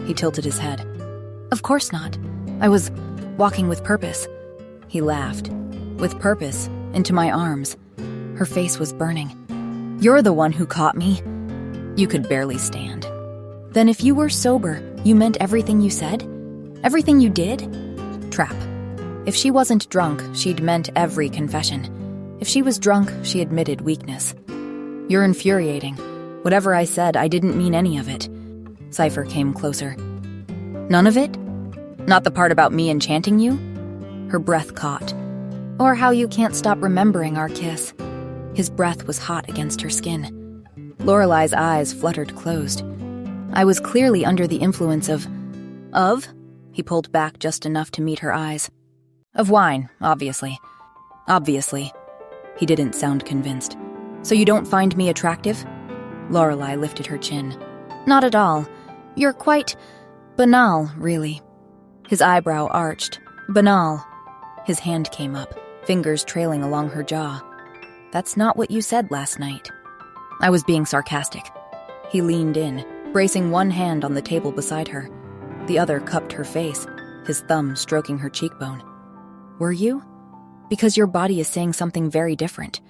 He tilted his head. Of course not. I was walking with purpose. He laughed. With purpose, into my arms. Her face was burning. You're the one who caught me. You could barely stand. Then if you were sober, you meant everything you said? Everything you did? Trap. If she wasn't drunk, she'd meant every confession. If she was drunk, she admitted weakness. You're infuriating. Whatever I said, I didn't mean any of it. Cypher came closer. None of it? Not the part about me enchanting you? Her breath caught. Or how you can't stop remembering our kiss. His breath was hot against her skin. Lorelei's eyes fluttered closed. I was clearly under the influence of... Of? He pulled back just enough to meet her eyes. Of wine, obviously. Obviously. He didn't sound convinced. So you don't find me attractive? Lorelei lifted her chin. Not at all. You're quite banal, really. His eyebrow arched. Banal. His hand came up, fingers trailing along her jaw. That's not what you said last night. I was being sarcastic. He leaned in, bracing one hand on the table beside her. The other cupped her face, his thumb stroking her cheekbone. Were you? Because your body is saying something very different.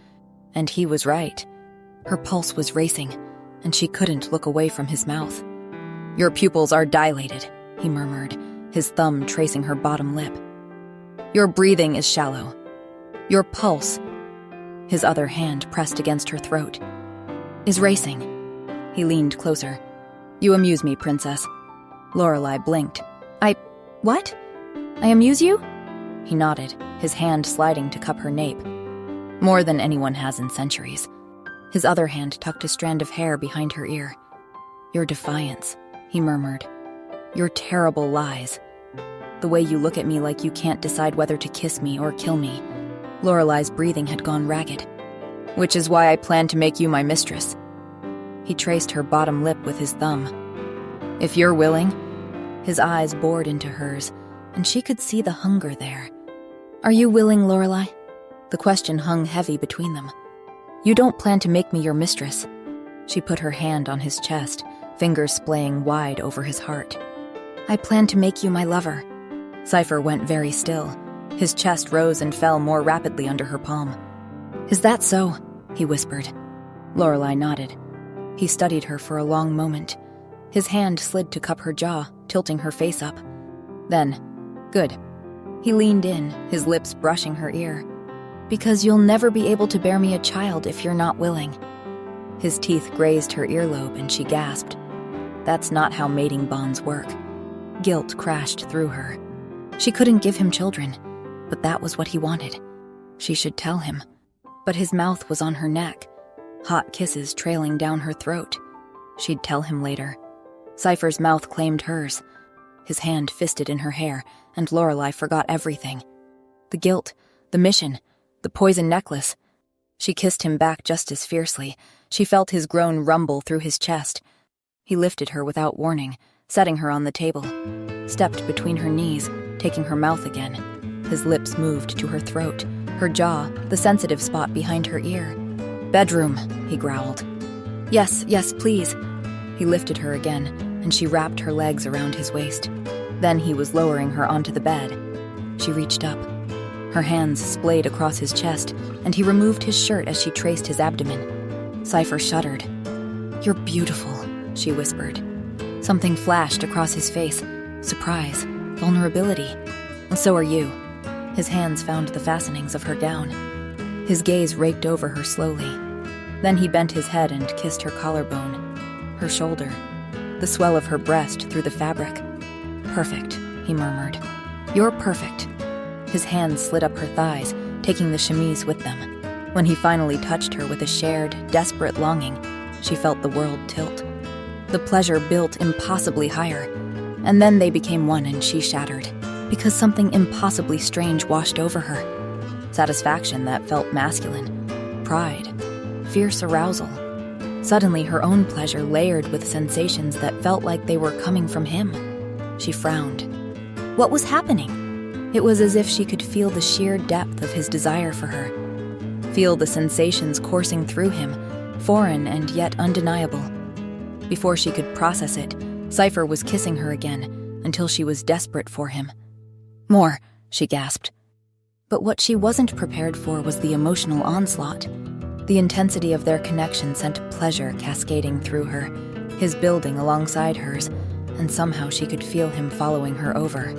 And he was right. Her pulse was racing, and she couldn't look away from his mouth. Your pupils are dilated, he murmured, his thumb tracing her bottom lip. Your breathing is shallow. Your pulse, his other hand pressed against her throat, is racing. He leaned closer. You amuse me, princess. Lorelei blinked. What? I amuse you? He nodded, his hand sliding to cup her nape. More than anyone has in centuries. His other hand tucked a strand of hair behind her ear. Your defiance, he murmured. Your terrible lies. The way you look at me like you can't decide whether to kiss me or kill me. Lorelei's breathing had gone ragged. Which is why I plan to make you my mistress. He traced her bottom lip with his thumb. If you're willing. His eyes bored into hers, and she could see the hunger there. Are you willing, Lorelei? The question hung heavy between them. You don't plan to make me your mistress. She put her hand on his chest, fingers splaying wide over his heart. I plan to make you my lover. Cypher went very still. His chest rose and fell more rapidly under her palm. Is that so? He whispered. Lorelei nodded. He studied her for a long moment. His hand slid to cup her jaw, tilting her face up. Then, good. He leaned in, his lips brushing her ear. Because you'll never be able to bear me a child if you're not willing. His teeth grazed her earlobe and she gasped. That's not how mating bonds work. Guilt crashed through her. She couldn't give him children, but that was what he wanted. She should tell him. But his mouth was on her neck, hot kisses trailing down her throat. She'd tell him later. Cypher's mouth claimed hers, his hand fisted in her hair, and Lorelei forgot everything. The guilt, the mission, the poison necklace. She kissed him back just as fiercely. She felt his groan rumble through his chest. He lifted her without warning, setting her on the table, stepped between her knees, taking her mouth again. His lips moved to her throat, her jaw, the sensitive spot behind her ear. Bedroom, he growled. Yes, please. He lifted her again, and she wrapped her legs around his waist. Then he was lowering her onto the bed. She reached up. Her hands splayed across his chest, and he removed his shirt as she traced his abdomen. Cypher shuddered. You're beautiful, she whispered. Something flashed across his face. Surprise, vulnerability. And so are you. His hands found the fastenings of her gown. His gaze raked over her slowly. Then he bent his head and kissed her collarbone, her shoulder, the swell of her breast through the fabric. Perfect, he murmured. You're perfect. His hands slid up her thighs, taking the chemise with them. When he finally touched her with a shared, desperate longing, she felt the world tilt. The pleasure built impossibly higher, and then they became one and she shattered, because something impossibly strange washed over her. Satisfaction that felt masculine, pride, fierce arousal. Suddenly her own pleasure layered with sensations that felt like they were coming from him. She frowned. What was happening? It was as if she could feel the sheer depth of his desire for her. Feel the sensations coursing through him, foreign and yet undeniable. Before she could process it, Cypher was kissing her again, until she was desperate for him. More, she gasped. But what she wasn't prepared for was the emotional onslaught. The intensity of their connection sent pleasure cascading through her, his building alongside hers, and somehow she could feel him following her over.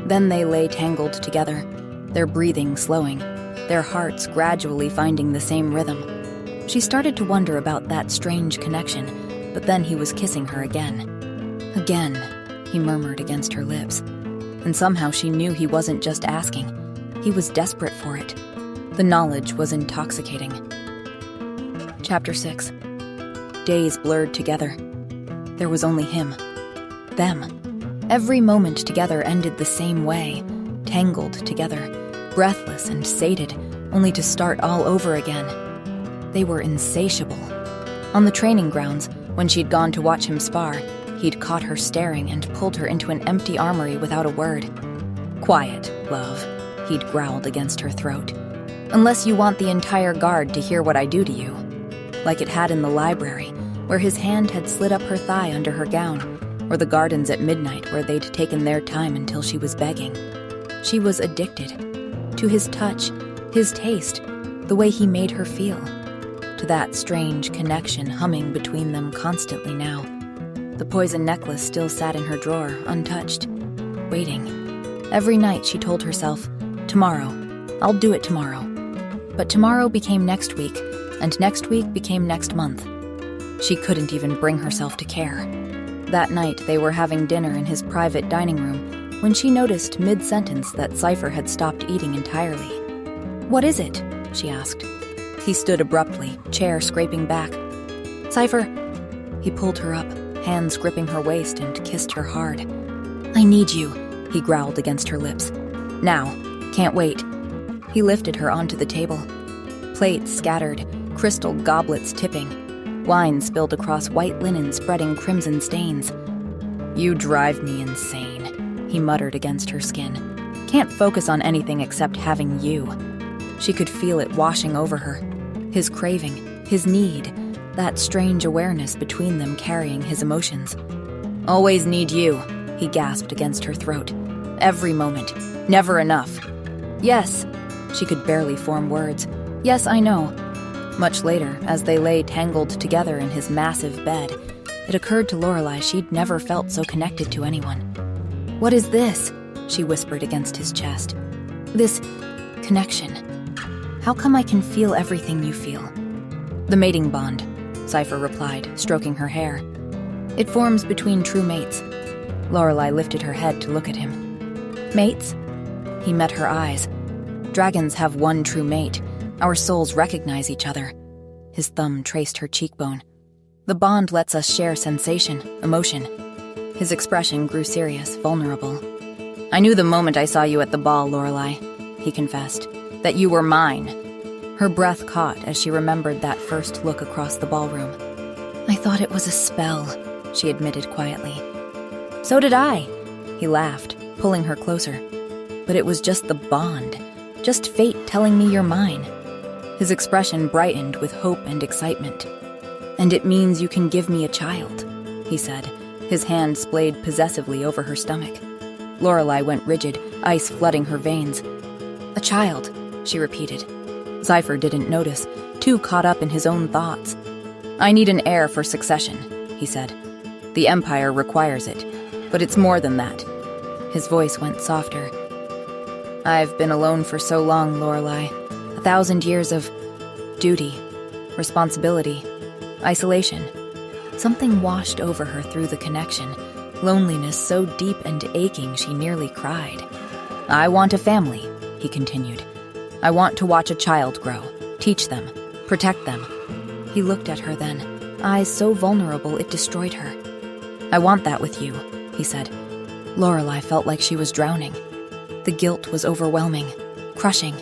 Then they lay tangled together, their breathing slowing, their hearts gradually finding the same rhythm. She started to wonder about that strange connection, but then he was kissing her again. Again, he murmured against her lips. And somehow she knew he wasn't just asking. He was desperate for it. The knowledge was intoxicating. Chapter 6. Days blurred together. There was only him. Them. Every moment together ended the same way, tangled together, breathless and sated, only to start all over again. They were insatiable. On the training grounds, when she'd gone to watch him spar, he'd caught her staring and pulled her into an empty armory without a word. "Quiet, love," he'd growled against her throat. "Unless you want the entire guard to hear what I do to you." Like it had in the library, where his hand had slid up her thigh under her gown, or the gardens at midnight where they'd taken their time until she was begging. She was addicted to his touch, his taste, the way he made her feel, to that strange connection humming between them constantly now. The poison necklace still sat in her drawer, untouched, waiting. Every night she told herself, "Tomorrow, I'll do it tomorrow." But tomorrow became next week, and next week became next month. She couldn't even bring herself to care. That night they were having dinner in his private dining room when she noticed mid-sentence that Cypher had stopped eating entirely. "What is it?" she asked. He stood abruptly, chair scraping back. "Cypher." He pulled her up, hands gripping her waist, and kissed her hard. "I need you," he growled against her lips. "Now. Can't wait." He lifted her onto the table. Plates scattered, crystal goblets tipping. Wine spilled across white linen spreading crimson stains. "You drive me insane," he muttered against her skin. "Can't focus on anything except having you." She could feel it washing over her. His craving, his need, that strange awareness between them carrying his emotions. "Always need you," he gasped against her throat. "Every moment. Never enough." "Yes." She could barely form words. "Yes, I know." Much later, as they lay tangled together in his massive bed, it occurred to Lorelei she'd never felt so connected to anyone. "What is this?" she whispered against his chest. "This connection. How come I can feel everything you feel?" "The mating bond," Cypher replied, stroking her hair. "It forms between true mates." Lorelei lifted her head to look at him. "Mates?" He met her eyes. "Dragons have one true mate. Our souls recognize each other." His thumb traced her cheekbone. "The bond lets us share sensation, emotion." His expression grew serious, vulnerable. "I knew the moment I saw you at the ball, Lorelei," he confessed, "that you were mine." Her breath caught as she remembered that first look across the ballroom. "I thought it was a spell," she admitted quietly. "So did I," he laughed, pulling her closer. "But it was just the bond, just fate telling me you're mine." His expression brightened with hope and excitement. "And it means you can give me a child," he said, his hand splayed possessively over her stomach. Lorelei went rigid, ice flooding her veins. "A child," she repeated. Cypher didn't notice, too caught up in his own thoughts. "I need an heir for succession," he said. "The Empire requires it, but it's more than that." His voice went softer. "I've been alone for so long, Lorelei. 1,000 years of duty, responsibility, isolation." Something washed over her through the connection, loneliness so deep and aching she nearly cried. "I want a family," he continued. "I want to watch a child grow, teach them, protect them." He looked at her then, eyes so vulnerable it destroyed her. "I want that with you," he said. Lorelei felt like she was drowning. The guilt was overwhelming, crushing.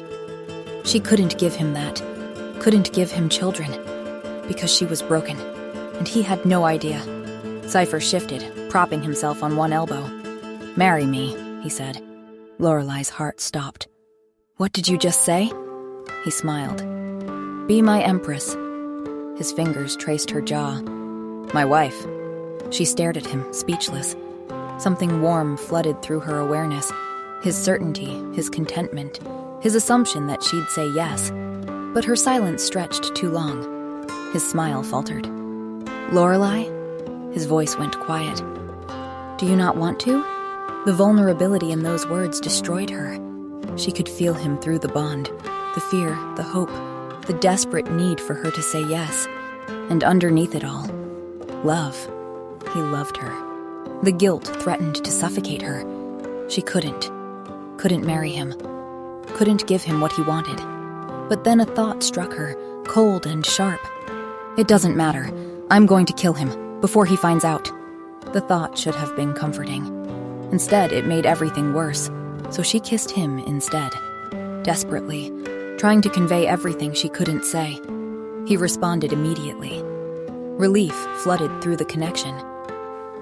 She couldn't give him that, couldn't give him children, because she was broken, and he had no idea. Cypher shifted, propping himself on one elbow. "Marry me," he said. Lorelei's heart stopped. "What did you just say?" He smiled. "Be my empress." His fingers traced her jaw. "My wife." She stared at him, speechless. Something warm flooded through her awareness. His certainty, his contentment, his assumption that she'd say yes. But her silence stretched too long. His smile faltered. "Lorelei?" His voice went quiet. "Do you not want to?" The vulnerability in those words destroyed her. She could feel him through the bond, the fear, the hope, the desperate need for her to say yes. And underneath it all, love. He loved her. The guilt threatened to suffocate her. She couldn't marry him, couldn't give him what he wanted. But then a thought struck her, cold and sharp. "It doesn't matter. I'm going to kill him, before he finds out." The thought should have been comforting. Instead, it made everything worse, so she kissed him instead, desperately, trying to convey everything she couldn't say. He responded immediately. Relief flooded through the connection,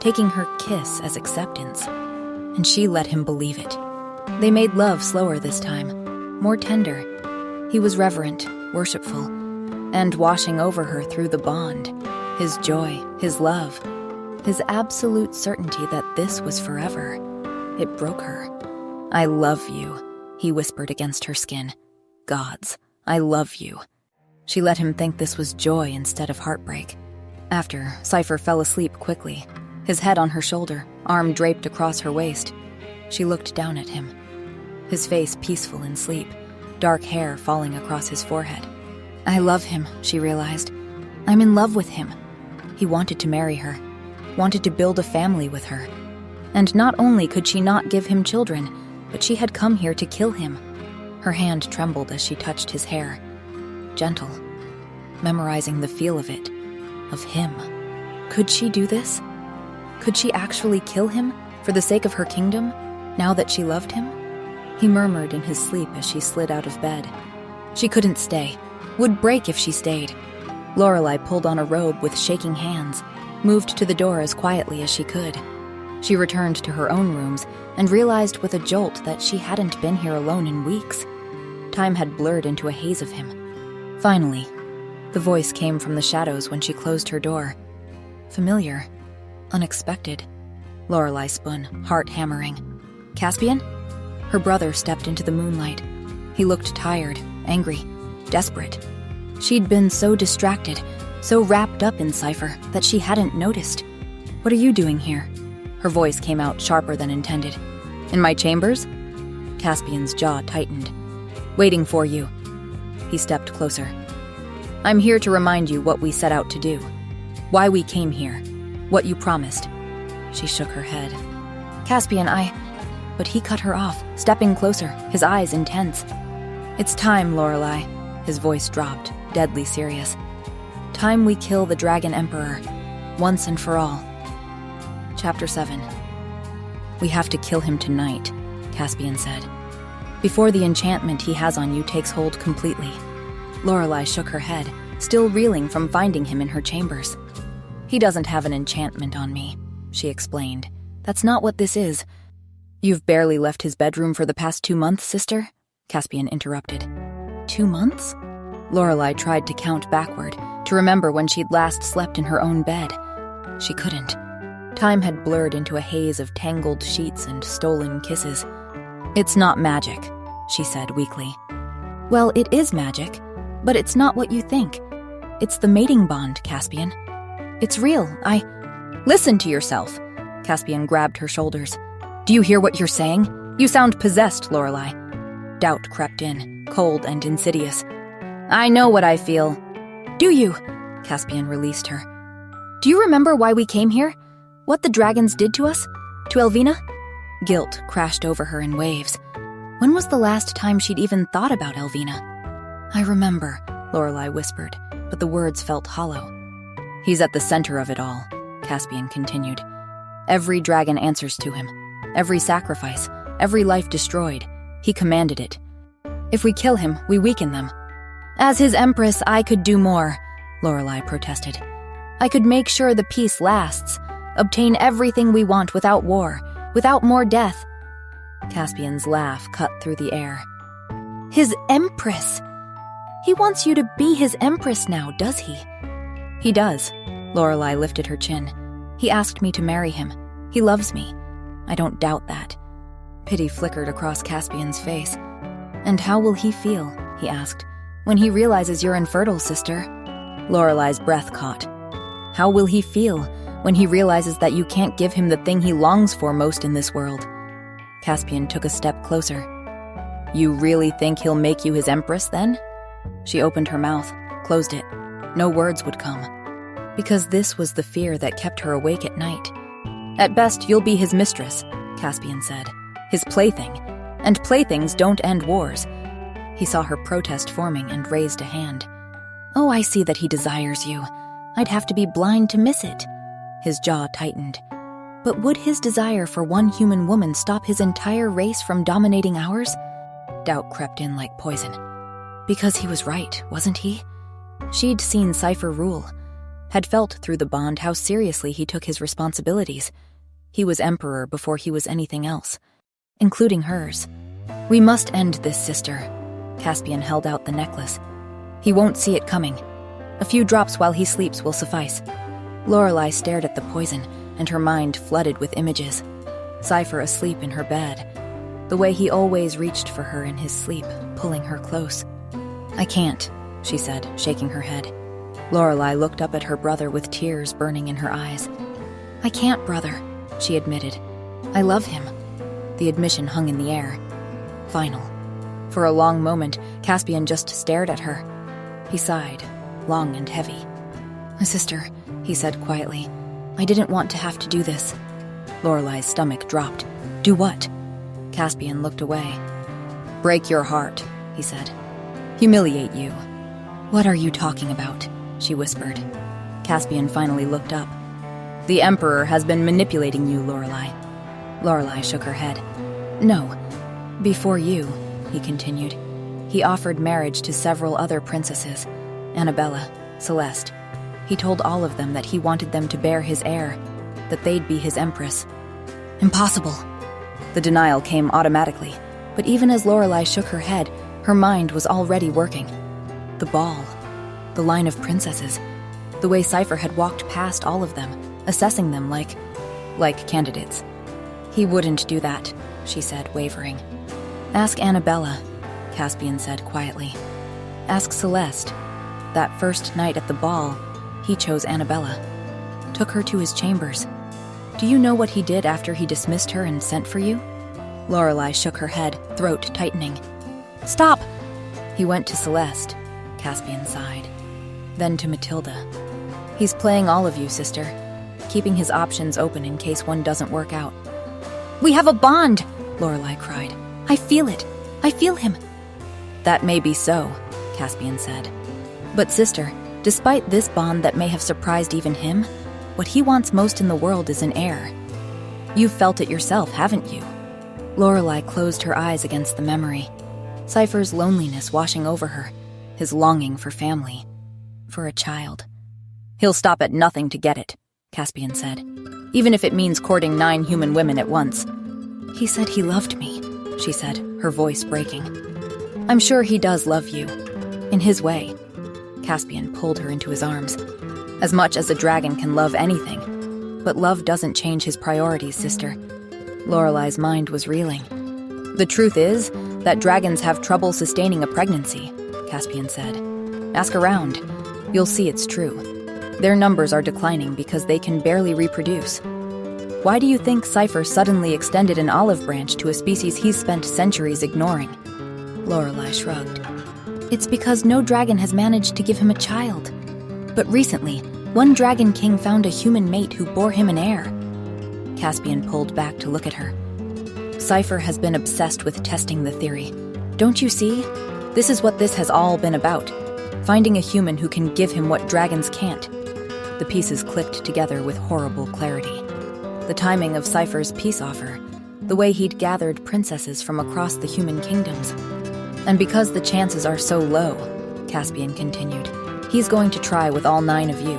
taking her kiss as acceptance, and she let him believe it. They made love slower this time, more tender. He was reverent, worshipful, and washing over her through the bond, his joy, his love, his absolute certainty that this was forever. It broke her. "I love you," he whispered against her skin. "Gods, I love you." She let him think this was joy instead of heartbreak. After, Cypher fell asleep quickly, his head on her shoulder, arm draped across her waist. She looked down at him, his face peaceful in sleep, dark hair falling across his forehead. "I love him," she realized. "I'm in love with him." He wanted to marry her, wanted to build a family with her. And not only could she not give him children, but she had come here to kill him. Her hand trembled as she touched his hair. Gentle, memorizing the feel of it, of him. Could she do this? Could she actually kill him for the sake of her kingdom, now that she loved him? He murmured in his sleep as she slid out of bed. She couldn't stay, would break if she stayed. Lorelei pulled on a robe with shaking hands, moved to the door as quietly as she could. She returned to her own rooms and realized with a jolt that she hadn't been here alone in weeks. Time had blurred into a haze of him. Finally, the voice came from the shadows when she closed her door. Familiar, unexpected. Lorelei spun, heart hammering. "Caspian?" Her brother stepped into the moonlight. He looked tired, angry, desperate. She'd been so distracted, so wrapped up in Cypher, that she hadn't noticed. "What are you doing here?" Her voice came out sharper than intended. "In my chambers?" Caspian's jaw tightened. "Waiting for you." He stepped closer. "I'm here to remind you what we set out to do. Why we came here. What you promised." She shook her head. "Caspian, But he cut her off, stepping closer, his eyes intense. "It's time, Lorelei." His voice dropped, deadly serious. "Time we kill the Dragon Emperor, once and for all." Chapter 7. "We have to kill him tonight," Caspian said, "before the enchantment he has on you takes hold completely." Lorelei shook her head, still reeling from finding him in her chambers. "He doesn't have an enchantment on me," she explained. "That's not what this is." "You've barely left his bedroom for the past 2 months, sister?" Caspian interrupted. 2 months? Lorelei tried to count backward, to remember when she'd last slept in her own bed. She couldn't. Time had blurred into a haze of tangled sheets and stolen kisses. "It's not magic," she said weakly. "Well, it is magic, but it's not what you think. It's the mating bond, Caspian. It's real. Listen to yourself." Caspian grabbed her shoulders. "Do you hear what you're saying? You sound possessed, Lorelei." Doubt crept in, cold and insidious. "I know what I feel." "Do you?" Caspian released her. "Do you remember why we came here? What the dragons did to us? To Elvina?" Guilt crashed over her in waves. When was the last time she'd even thought about Elvina? "I remember," Lorelei whispered, but the words felt hollow. "He's at the center of it all," Caspian continued. "Every dragon answers to him. Every sacrifice, every life destroyed. He commanded it. If we kill him, we weaken them." "As his empress, I could do more," Lorelei protested. "I could make sure the peace lasts, obtain everything we want without war, without more death." Caspian's laugh cut through the air. "His empress! He wants you to be his empress now, does he?" "He does." Lorelei lifted her chin. "He asked me to marry him. He loves me. I don't doubt that." Pity flickered across Caspian's face. "And how will he feel," he asked, "when he realizes you're infertile, sister?" Lorelei's breath caught. "How will he feel when he realizes that you can't give him the thing he longs for most in this world?" Caspian took a step closer. "You really think he'll make you his empress, then?" She opened her mouth, closed it. No words would come. Because this was the fear that kept her awake at night. "At best, you'll be his mistress," Caspian said. "His plaything. And playthings don't end wars." He saw her protest forming and raised a hand. "Oh, I see that he desires you. I'd have to be blind to miss it." His jaw tightened. But would his desire for one human woman stop his entire race from dominating ours? Doubt crept in like poison. Because he was right, wasn't he? She'd seen Cypher rule, had felt through the bond how seriously he took his responsibilities. He was emperor before he was anything else, including hers. We must end this, sister. Caspian held out the necklace. He won't see it coming. A few drops while he sleeps will suffice. Lorelei stared at the poison, and her mind flooded with images. Cypher asleep in her bed, the way he always reached for her in his sleep, pulling her close. I can't, she said, shaking her head. Lorelei looked up at her brother with tears burning in her eyes. I can't, brother, she admitted. I love him. The admission hung in the air. Final. For a long moment, Caspian just stared at her. He sighed, long and heavy. Sister, he said quietly, I didn't want to have to do this. Lorelei's stomach dropped. Do what? Caspian looked away. Break your heart, he said. Humiliate you. What are you talking about? She whispered. Caspian finally looked up. The Emperor has been manipulating you, Lorelei. Lorelei shook her head. No. Before you, he continued. He offered marriage to several other princesses. Annabella, Celeste. He told all of them that he wanted them to bear his heir, that they'd be his empress. Impossible. The denial came automatically, but even as Lorelei shook her head, her mind was already working. The ball, the line of princesses, the way Cypher had walked past all of them, assessing them like candidates. He wouldn't do that, she said, wavering. Ask Annabella, Caspian said quietly. Ask Celeste. That first night at the ball, he chose Annabella, took her to his chambers. Do you know what he did after he dismissed her and sent for you? Lorelei shook her head, throat tightening. Stop! He went to Celeste, Caspian sighed. Then to Matilda. He's playing all of you, sister, keeping his options open in case one doesn't work out. We have a bond, Lorelei cried. I feel it. I feel him. That may be so, Caspian said. But sister, despite this bond that may have surprised even him, what he wants most in the world is an heir. You've felt it yourself, haven't you? Lorelei closed her eyes against the memory. Cypher's loneliness washing over her, his longing for family, for a child. He'll stop at nothing to get it, Caspian said, even if it means courting 9 human women at once. He said he loved me, she said, her voice breaking. I'm sure he does love you, in his way. Caspian pulled her into his arms. As much as a dragon can love anything, but love doesn't change his priorities, sister. Lorelei's mind was reeling. The truth is that dragons have trouble sustaining a pregnancy, Caspian said. Ask around. You'll see it's true. Their numbers are declining because they can barely reproduce. Why do you think Cypher suddenly extended an olive branch to a species he's spent centuries ignoring? Lorelei shrugged. It's because no dragon has managed to give him a child. But recently, one dragon king found a human mate who bore him an heir. Caspian pulled back to look at her. Cypher has been obsessed with testing the theory. Don't you see? This is what this has all been about. Finding a human who can give him what dragons can't. The pieces clicked together with horrible clarity. The timing of Cypher's peace offer, the way he'd gathered princesses from across the human kingdoms. And because the chances are so low, Caspian continued, he's going to try with all 9 of you.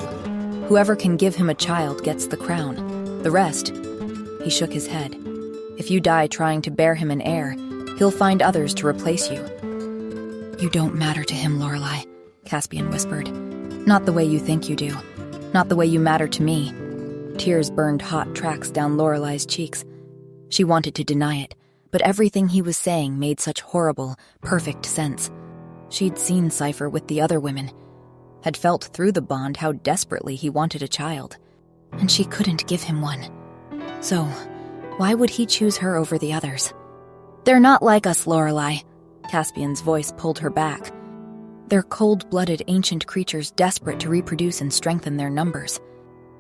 Whoever can give him a child gets the crown. The rest, he shook his head. If you die trying to bear him an heir, he'll find others to replace you. You don't matter to him, Lorelei, Caspian whispered. Not the way you think you do. Not the way you matter to me. Tears burned hot tracks down Lorelei's cheeks. She wanted to deny it, but everything he was saying made such horrible, perfect sense. She'd seen Cypher with the other women, had felt through the bond how desperately he wanted a child, and she couldn't give him one. So, why would he choose her over the others? They're not like us, Lorelei. Caspian's voice pulled her back. They're cold-blooded ancient creatures desperate to reproduce and strengthen their numbers.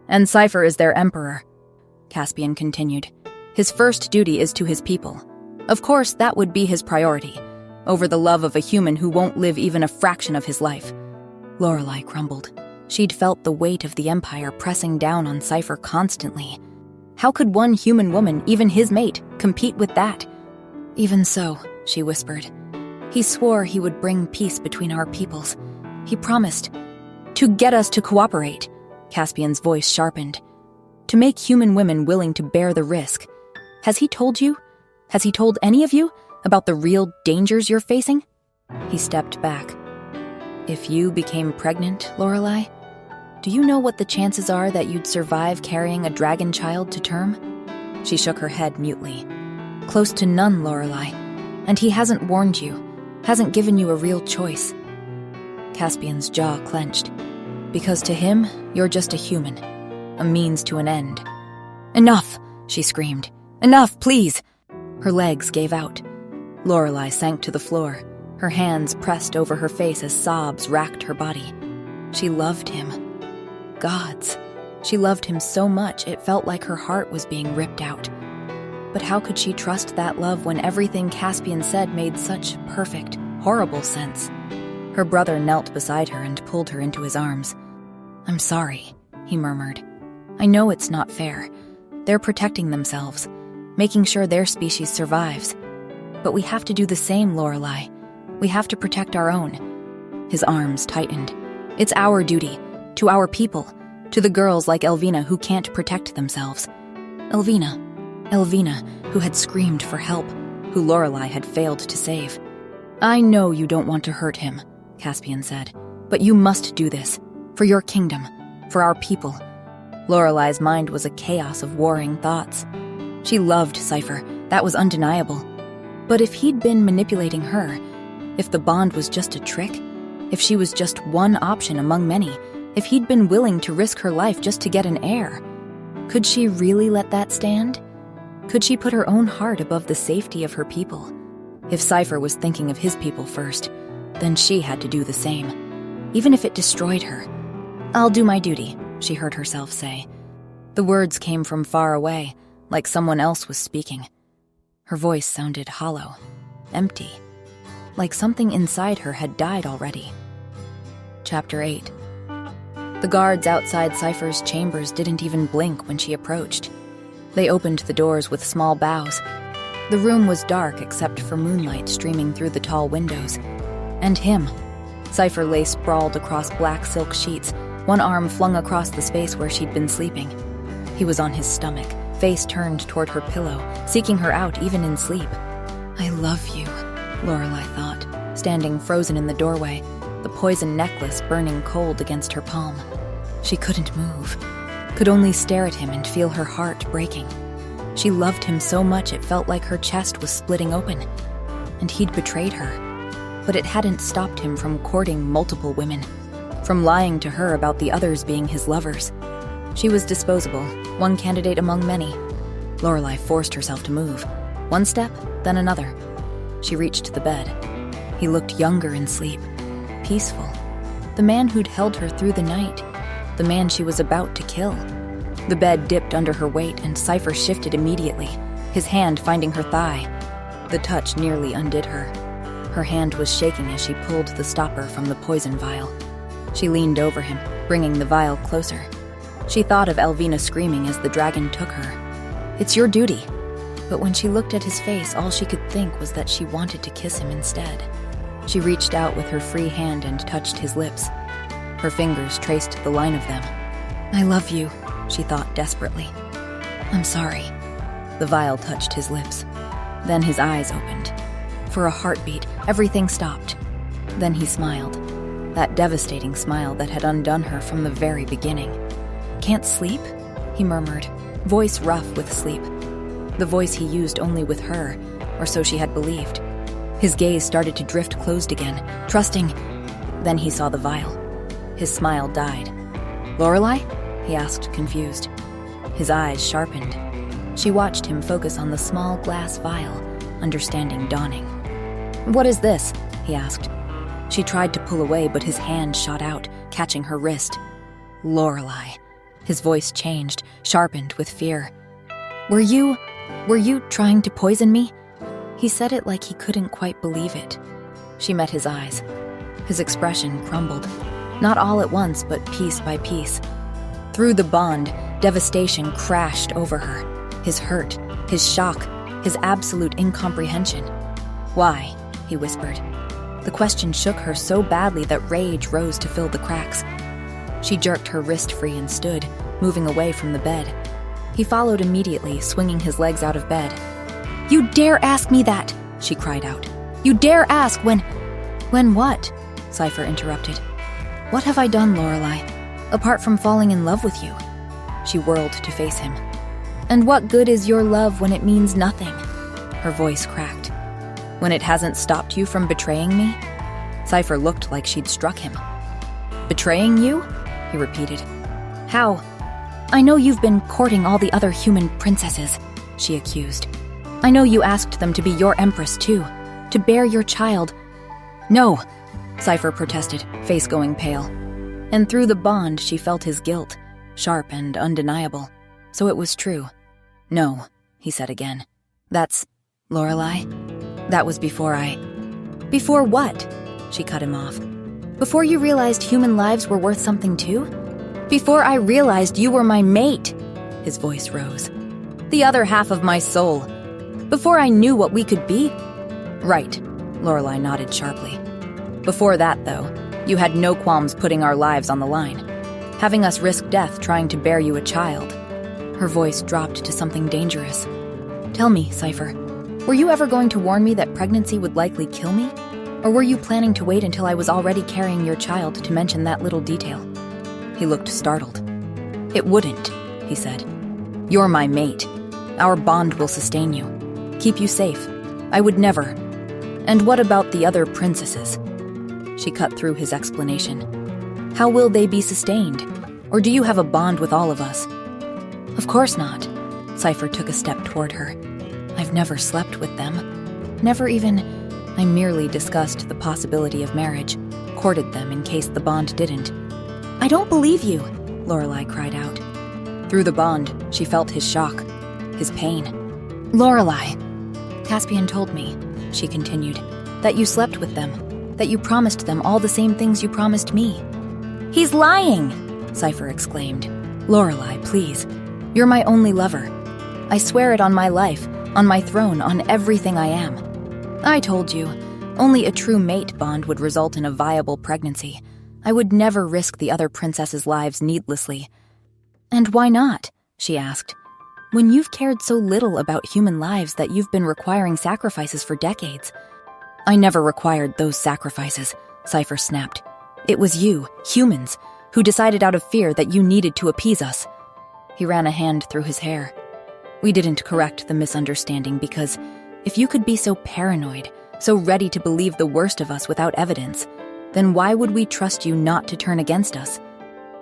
And Cypher is their emperor, Caspian continued. His first duty is to his people. Of course, that would be his priority, over the love of a human who won't live even a fraction of his life. Lorelei crumbled. She'd felt the weight of the Empire pressing down on Cypher constantly. How could one human woman, even his mate, compete with that? Even so, she whispered, he swore he would bring peace between our peoples. He promised to get us to cooperate. Caspian's voice sharpened. To make human women willing to bear the risk. Has he told you? Has he told any of you about the real dangers you're facing? He stepped back. If you became pregnant, Lorelei, do you know what the chances are that you'd survive carrying a dragon child to term? She shook her head mutely. Close to none, Lorelei. And he hasn't warned you, hasn't given you a real choice. Caspian's jaw clenched. Because to him, you're just a human, a means to an end. Enough, she screamed. Enough, please! Her legs gave out. Lorelei sank to the floor, her hands pressed over her face as sobs racked her body. She loved him. Gods. She loved him so much it felt like her heart was being ripped out. But how could she trust that love when everything Caspian said made such perfect, horrible sense? Her brother knelt beside her and pulled her into his arms. I'm sorry, he murmured. I know it's not fair. They're protecting themselves, making sure their species survives. But we have to do the same, Lorelei. We have to protect our own. His arms tightened. It's our duty, to our people, to the girls like Elvina who can't protect themselves. Elvina, who had screamed for help, who Lorelei had failed to save. I know you don't want to hurt him, Caspian said, but you must do this, for your kingdom, for our people. Lorelei's mind was a chaos of warring thoughts. She loved Cypher, that was undeniable. But if he'd been manipulating her, if the bond was just a trick, if she was just one option among many, if he'd been willing to risk her life just to get an heir, could she really let that stand? Could she put her own heart above the safety of her people? If Cypher was thinking of his people first, then she had to do the same, even if it destroyed her. I'll do my duty, she heard herself say. The words came from far away, like someone else was speaking. Her voice sounded hollow, empty, like something inside her had died already. Chapter 8. The guards outside Cypher's chambers didn't even blink when she approached. They opened the doors with small bows. The room was dark except for moonlight streaming through the tall windows. And him. Cypher lay sprawled across black silk sheets, one arm flung across the space where she'd been sleeping. He was on his stomach, face turned toward her pillow, seeking her out even in sleep. I love you, Lorelei thought, standing frozen in the doorway, the poison necklace burning cold against her palm. She couldn't move, could only stare at him and feel her heart breaking. She loved him so much it felt like her chest was splitting open. And he'd betrayed her. But it hadn't stopped him from courting multiple women, from lying to her about the others being his lovers. She was disposable, one candidate among many. Lorelei forced herself to move. One step, then another. She reached the bed. He looked younger in sleep, peaceful. The man who'd held her through the night. The man she was about to kill. The bed dipped under her weight and Cypher shifted immediately, his hand finding her thigh. The touch nearly undid her. Her hand was shaking as she pulled the stopper from the poison vial. She leaned over him, bringing the vial closer. She thought of Elvina screaming as the dragon took her. It's your duty. But when she looked at his face, all she could think was that she wanted to kiss him instead. She reached out with her free hand and touched his lips. Her fingers traced the line of them. I love you, she thought desperately. I'm sorry. The vial touched his lips. Then his eyes opened. For a heartbeat, everything stopped. Then he smiled. That devastating smile that had undone her from the very beginning. Can't sleep? He murmured, voice rough with sleep. The voice he used only with her, or so she had believed. His gaze started to drift closed again, trusting. Then he saw the vial. His smile died. Lorelei? He asked, confused. His eyes sharpened. She watched him focus on the small glass vial, understanding dawning. What is this? He asked. She tried to pull away, but his hand shot out, catching her wrist. Lorelei. His voice changed, sharpened with fear. Were you trying to poison me? He said it like he couldn't quite believe it. She met his eyes. His expression crumbled. Not all at once, but piece by piece. Through the bond, devastation crashed over her. His hurt, his shock, his absolute incomprehension. "Why?" he whispered. The question shook her so badly that rage rose to fill the cracks. She jerked her wrist free and stood, moving away from the bed. He followed immediately, swinging his legs out of bed. "You dare ask me that!" she cried out. "You dare ask when—" "When what?" Cypher interrupted. "What have I done, Lorelei, apart from falling in love with you?" She whirled to face him. "And what good is your love when it means nothing?" Her voice cracked. "When it hasn't stopped you from betraying me?" Cypher looked like she'd struck him. "Betraying you?" he repeated. "How?" "I know you've been courting all the other human princesses," she accused. "I know you asked them to be your empress too, to bear your child." "No," Cypher protested, face going pale. And through the bond she felt his guilt, sharp and undeniable. So it was true. "No," he said again. "That's... Lorelei? That was before I..." "Before what?" She cut him off. "Before you realized human lives were worth something too? Before I realized you were my mate," his voice rose. "The other half of my soul. Before I knew what we could be?" "Right," Lorelei nodded sharply. "Before that, though, you had no qualms putting our lives on the line, having us risk death trying to bear you a child." Her voice dropped to something dangerous. "Tell me, Cypher, were you ever going to warn me that pregnancy would likely kill me? Or were you planning to wait until I was already carrying your child to mention that little detail?" He looked startled. "It wouldn't," he said. "You're my mate. Our bond will sustain you, keep you safe. I would never. And what about the other princesses?" She cut through his explanation. "How will they be sustained? Or do you have a bond with all of us?" "Of course not." Cypher took a step toward her. "I've never slept with them. Never even... I merely discussed the possibility of marriage, courted them in case the bond didn't." "I don't believe you," Lorelei cried out. Through the bond, she felt his shock, his pain. "Lorelei, Caspian told me," she continued, "that you slept with them, that you promised them all the same things you promised me." "He's lying!" Cypher exclaimed. "Lorelei, please. You're my only lover. I swear it on my life, on my throne, on everything I am. I told you, only a true mate bond would result in a viable pregnancy. I would never risk the other princesses' lives needlessly." "And why not?" she asked. "When you've cared so little about human lives that you've been requiring sacrifices for decades." "I never required those sacrifices," Cypher snapped. "It was you, humans, who decided out of fear that you needed to appease us." He ran a hand through his hair. "We didn't correct the misunderstanding because if you could be so paranoid, so ready to believe the worst of us without evidence, then why would we trust you not to turn against us?"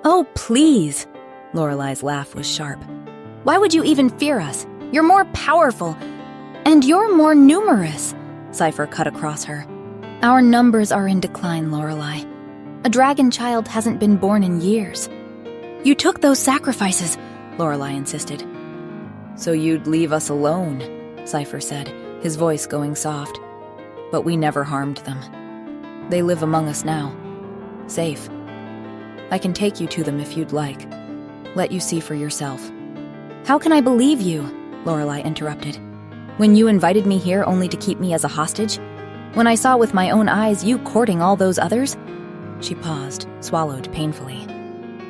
"Oh, please!" Lorelei's laugh was sharp. "Why would you even fear us? You're more powerful. And you're more numerous," Cypher cut across her. "Our numbers are in decline, Lorelei. A dragon child hasn't been born in years." "You took those sacrifices," Lorelei insisted. "So you'd leave us alone," Cypher said, his voice going soft. "But we never harmed them. They live among us now, safe. I can take you to them if you'd like. Let you see for yourself." "How can I believe you?" Lorelei interrupted. "When you invited me here only to keep me as a hostage? When I saw with my own eyes you courting all those others?" She paused, swallowed painfully.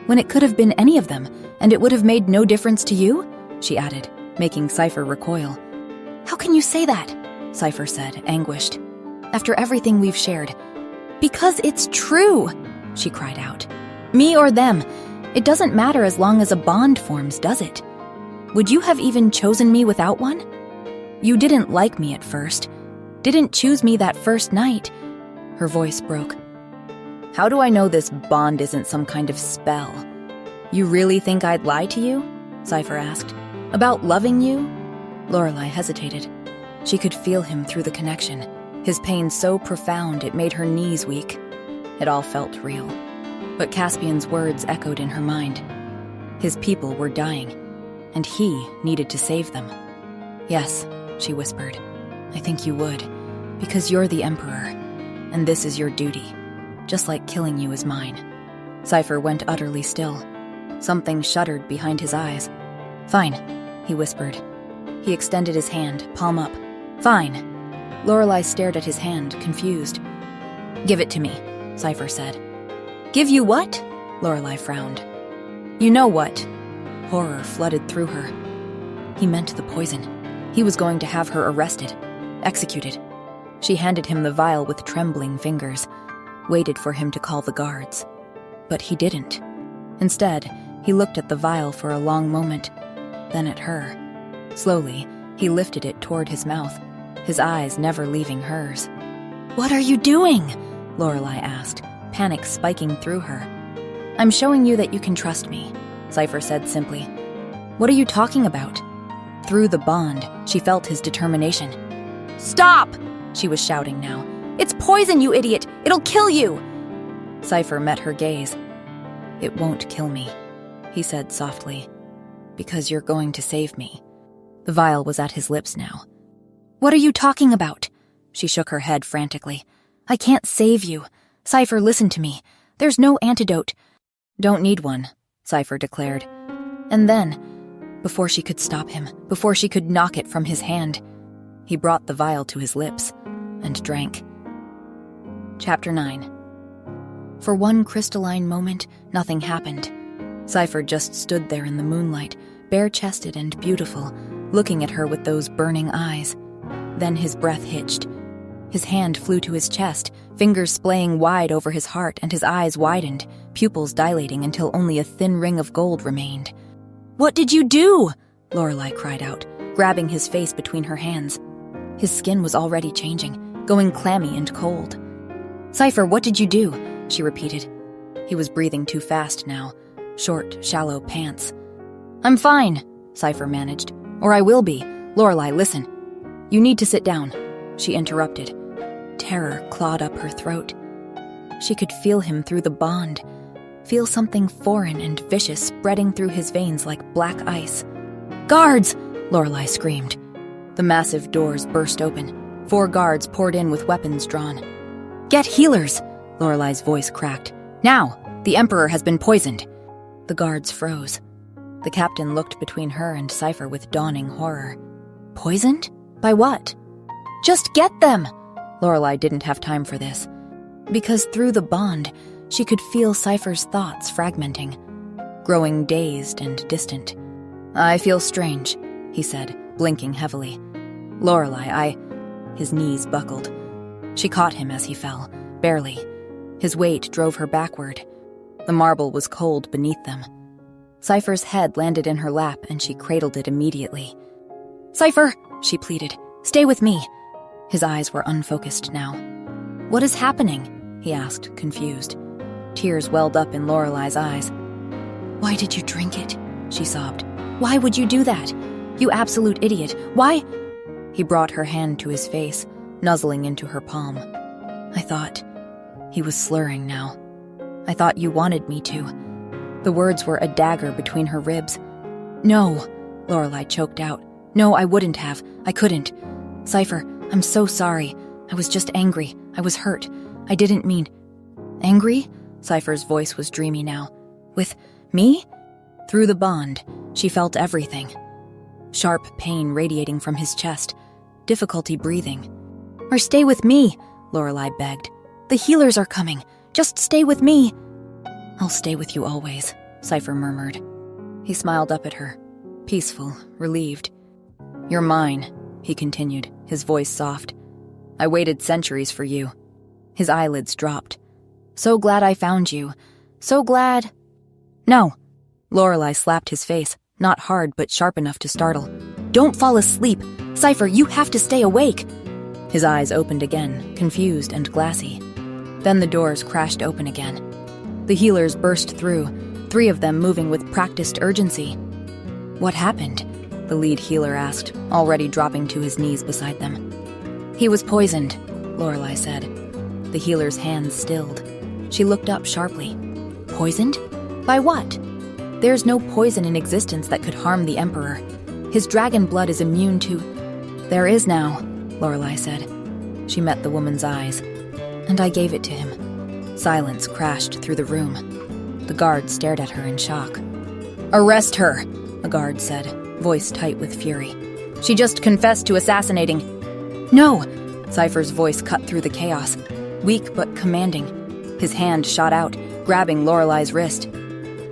"When it could have been any of them, and it would have made no difference to you?" she added, making Cypher recoil. "How can you say that?" Cypher said, anguished. "After everything we've shared." "Because it's true!" she cried out. "Me or them, it doesn't matter as long as a bond forms, does it? Would you have even chosen me without one? You didn't like me at first. Didn't choose me that first night." Her voice broke. "How do I know this bond isn't some kind of spell? You really think I'd lie to you?" Cypher asked. "About loving you?" Lorelei hesitated. She could feel him through the connection, his pain so profound it made her knees weak. It all felt real. But Caspian's words echoed in her mind. His people were dying, and he needed to save them. "Yes," she whispered, "I think you would, because you're the Emperor, and this is your duty, just like killing you is mine." Cypher went utterly still. Something shuddered behind his eyes. "Fine," he whispered. He extended his hand, palm up. "Fine." Lorelei stared at his hand, confused. "Give it to me," Cypher said. "Give you what?" Lorelei frowned. "You know what." Horror flooded through her. He meant the poison. He was going to have her arrested, executed. She handed him the vial with trembling fingers, waited for him to call the guards. But he didn't. Instead, he looked at the vial for a long moment, then at her. Slowly, he lifted it toward his mouth, his eyes never leaving hers. "What are you doing?" Lorelei asked, panic spiking through her. "I'm showing you that you can trust me," Cypher said simply. "What are you talking about?" Through the bond, she felt his determination. "Stop!" she was shouting now. "It's poison, you idiot! It'll kill you!" Cypher met her gaze. "It won't kill me," he said softly, "because you're going to save me." The vial was at his lips now. "What are you talking about?" She shook her head frantically. "I can't save you. Cypher, listen to me. There's no antidote." "Don't need one," Cypher declared. And then, before she could stop him, before she could knock it from his hand, he brought the vial to his lips and drank. Chapter 9. For one crystalline moment, nothing happened. Cypher just stood there in the moonlight, bare-chested and beautiful, looking at her with those burning eyes. Then his breath hitched. His hand flew to his chest, fingers splaying wide over his heart, and his eyes widened, pupils dilating until only a thin ring of gold remained. "What did you do?" Lorelei cried out, grabbing his face between her hands. His skin was already changing, going clammy and cold. "Cypher, what did you do?" she repeated. He was breathing too fast now, short, shallow pants. "I'm fine," Cypher managed. "Or I will be. Lorelei, listen." "You need to sit down," she interrupted. Terror clawed up her throat. She could feel him through the bond, feel something foreign and vicious spreading through his veins like black ice. "Guards!" Lorelei screamed. The massive doors burst open. 4 guards poured in with weapons drawn. "Get healers!" Lorelei's voice cracked. "Now! The Emperor has been poisoned!" The guards froze. The captain looked between her and Cypher with dawning horror. "Poisoned? By what?" "Just get them!" Lorelei didn't have time for this. Because through the bond, she could feel Cypher's thoughts fragmenting, growing dazed and distant. "I feel strange," he said, blinking heavily. "Lorelei, His knees buckled. She caught him as he fell, barely. His weight drove her backward. The marble was cold beneath them. Cypher's head landed in her lap, and she cradled it immediately. "Cypher," she pleaded, "stay with me." His eyes were unfocused now. "What is happening?" he asked, confused. Tears welled up in Lorelei's eyes. "Why did you drink it?" she sobbed. "Why would you do that? You absolute idiot. Why?" He brought her hand to his face, nuzzling into her palm. "I thought..." He was slurring now. "I thought you wanted me to." The words were a dagger between her ribs. "No," Lorelei choked out. "No, I wouldn't have. I couldn't. Cypher, I'm so sorry. I was just angry. I was hurt. I didn't mean..." "Angry?" Cypher's voice was dreamy now. "With me?" Through the bond, she felt everything. Sharp pain radiating from his chest, difficulty breathing. "Or stay with me," Lorelei begged. "The healers are coming. Just stay with me." "I'll stay with you always," Cypher murmured. He smiled up at her, peaceful, relieved. "You're mine," he continued, his voice soft. "I waited centuries for you." His eyelids dropped. "So glad I found you. So glad..." "No." Lorelei slapped his face, not hard but sharp enough to startle. "Don't fall asleep. Cypher, you have to stay awake." His eyes opened again, confused and glassy. Then the doors crashed open again. The healers burst through, 3 of them moving with practiced urgency. "What happened?" the lead healer asked, already dropping to his knees beside them. "He was poisoned," Lorelei said. The healer's hands stilled. She looked up sharply. "Poisoned? By what?" "There's no poison in existence that could harm the Emperor. His dragon blood is immune to..." "There is now," Lorelei said. She met the woman's eyes. "And I gave it to him." Silence crashed through the room. The guards stared at her in shock. "Arrest her," a guard said, voice tight with fury. "She just confessed to assassinating—" "No!" Cypher's voice cut through the chaos, weak but commanding. His hand shot out, grabbing Lorelai's wrist.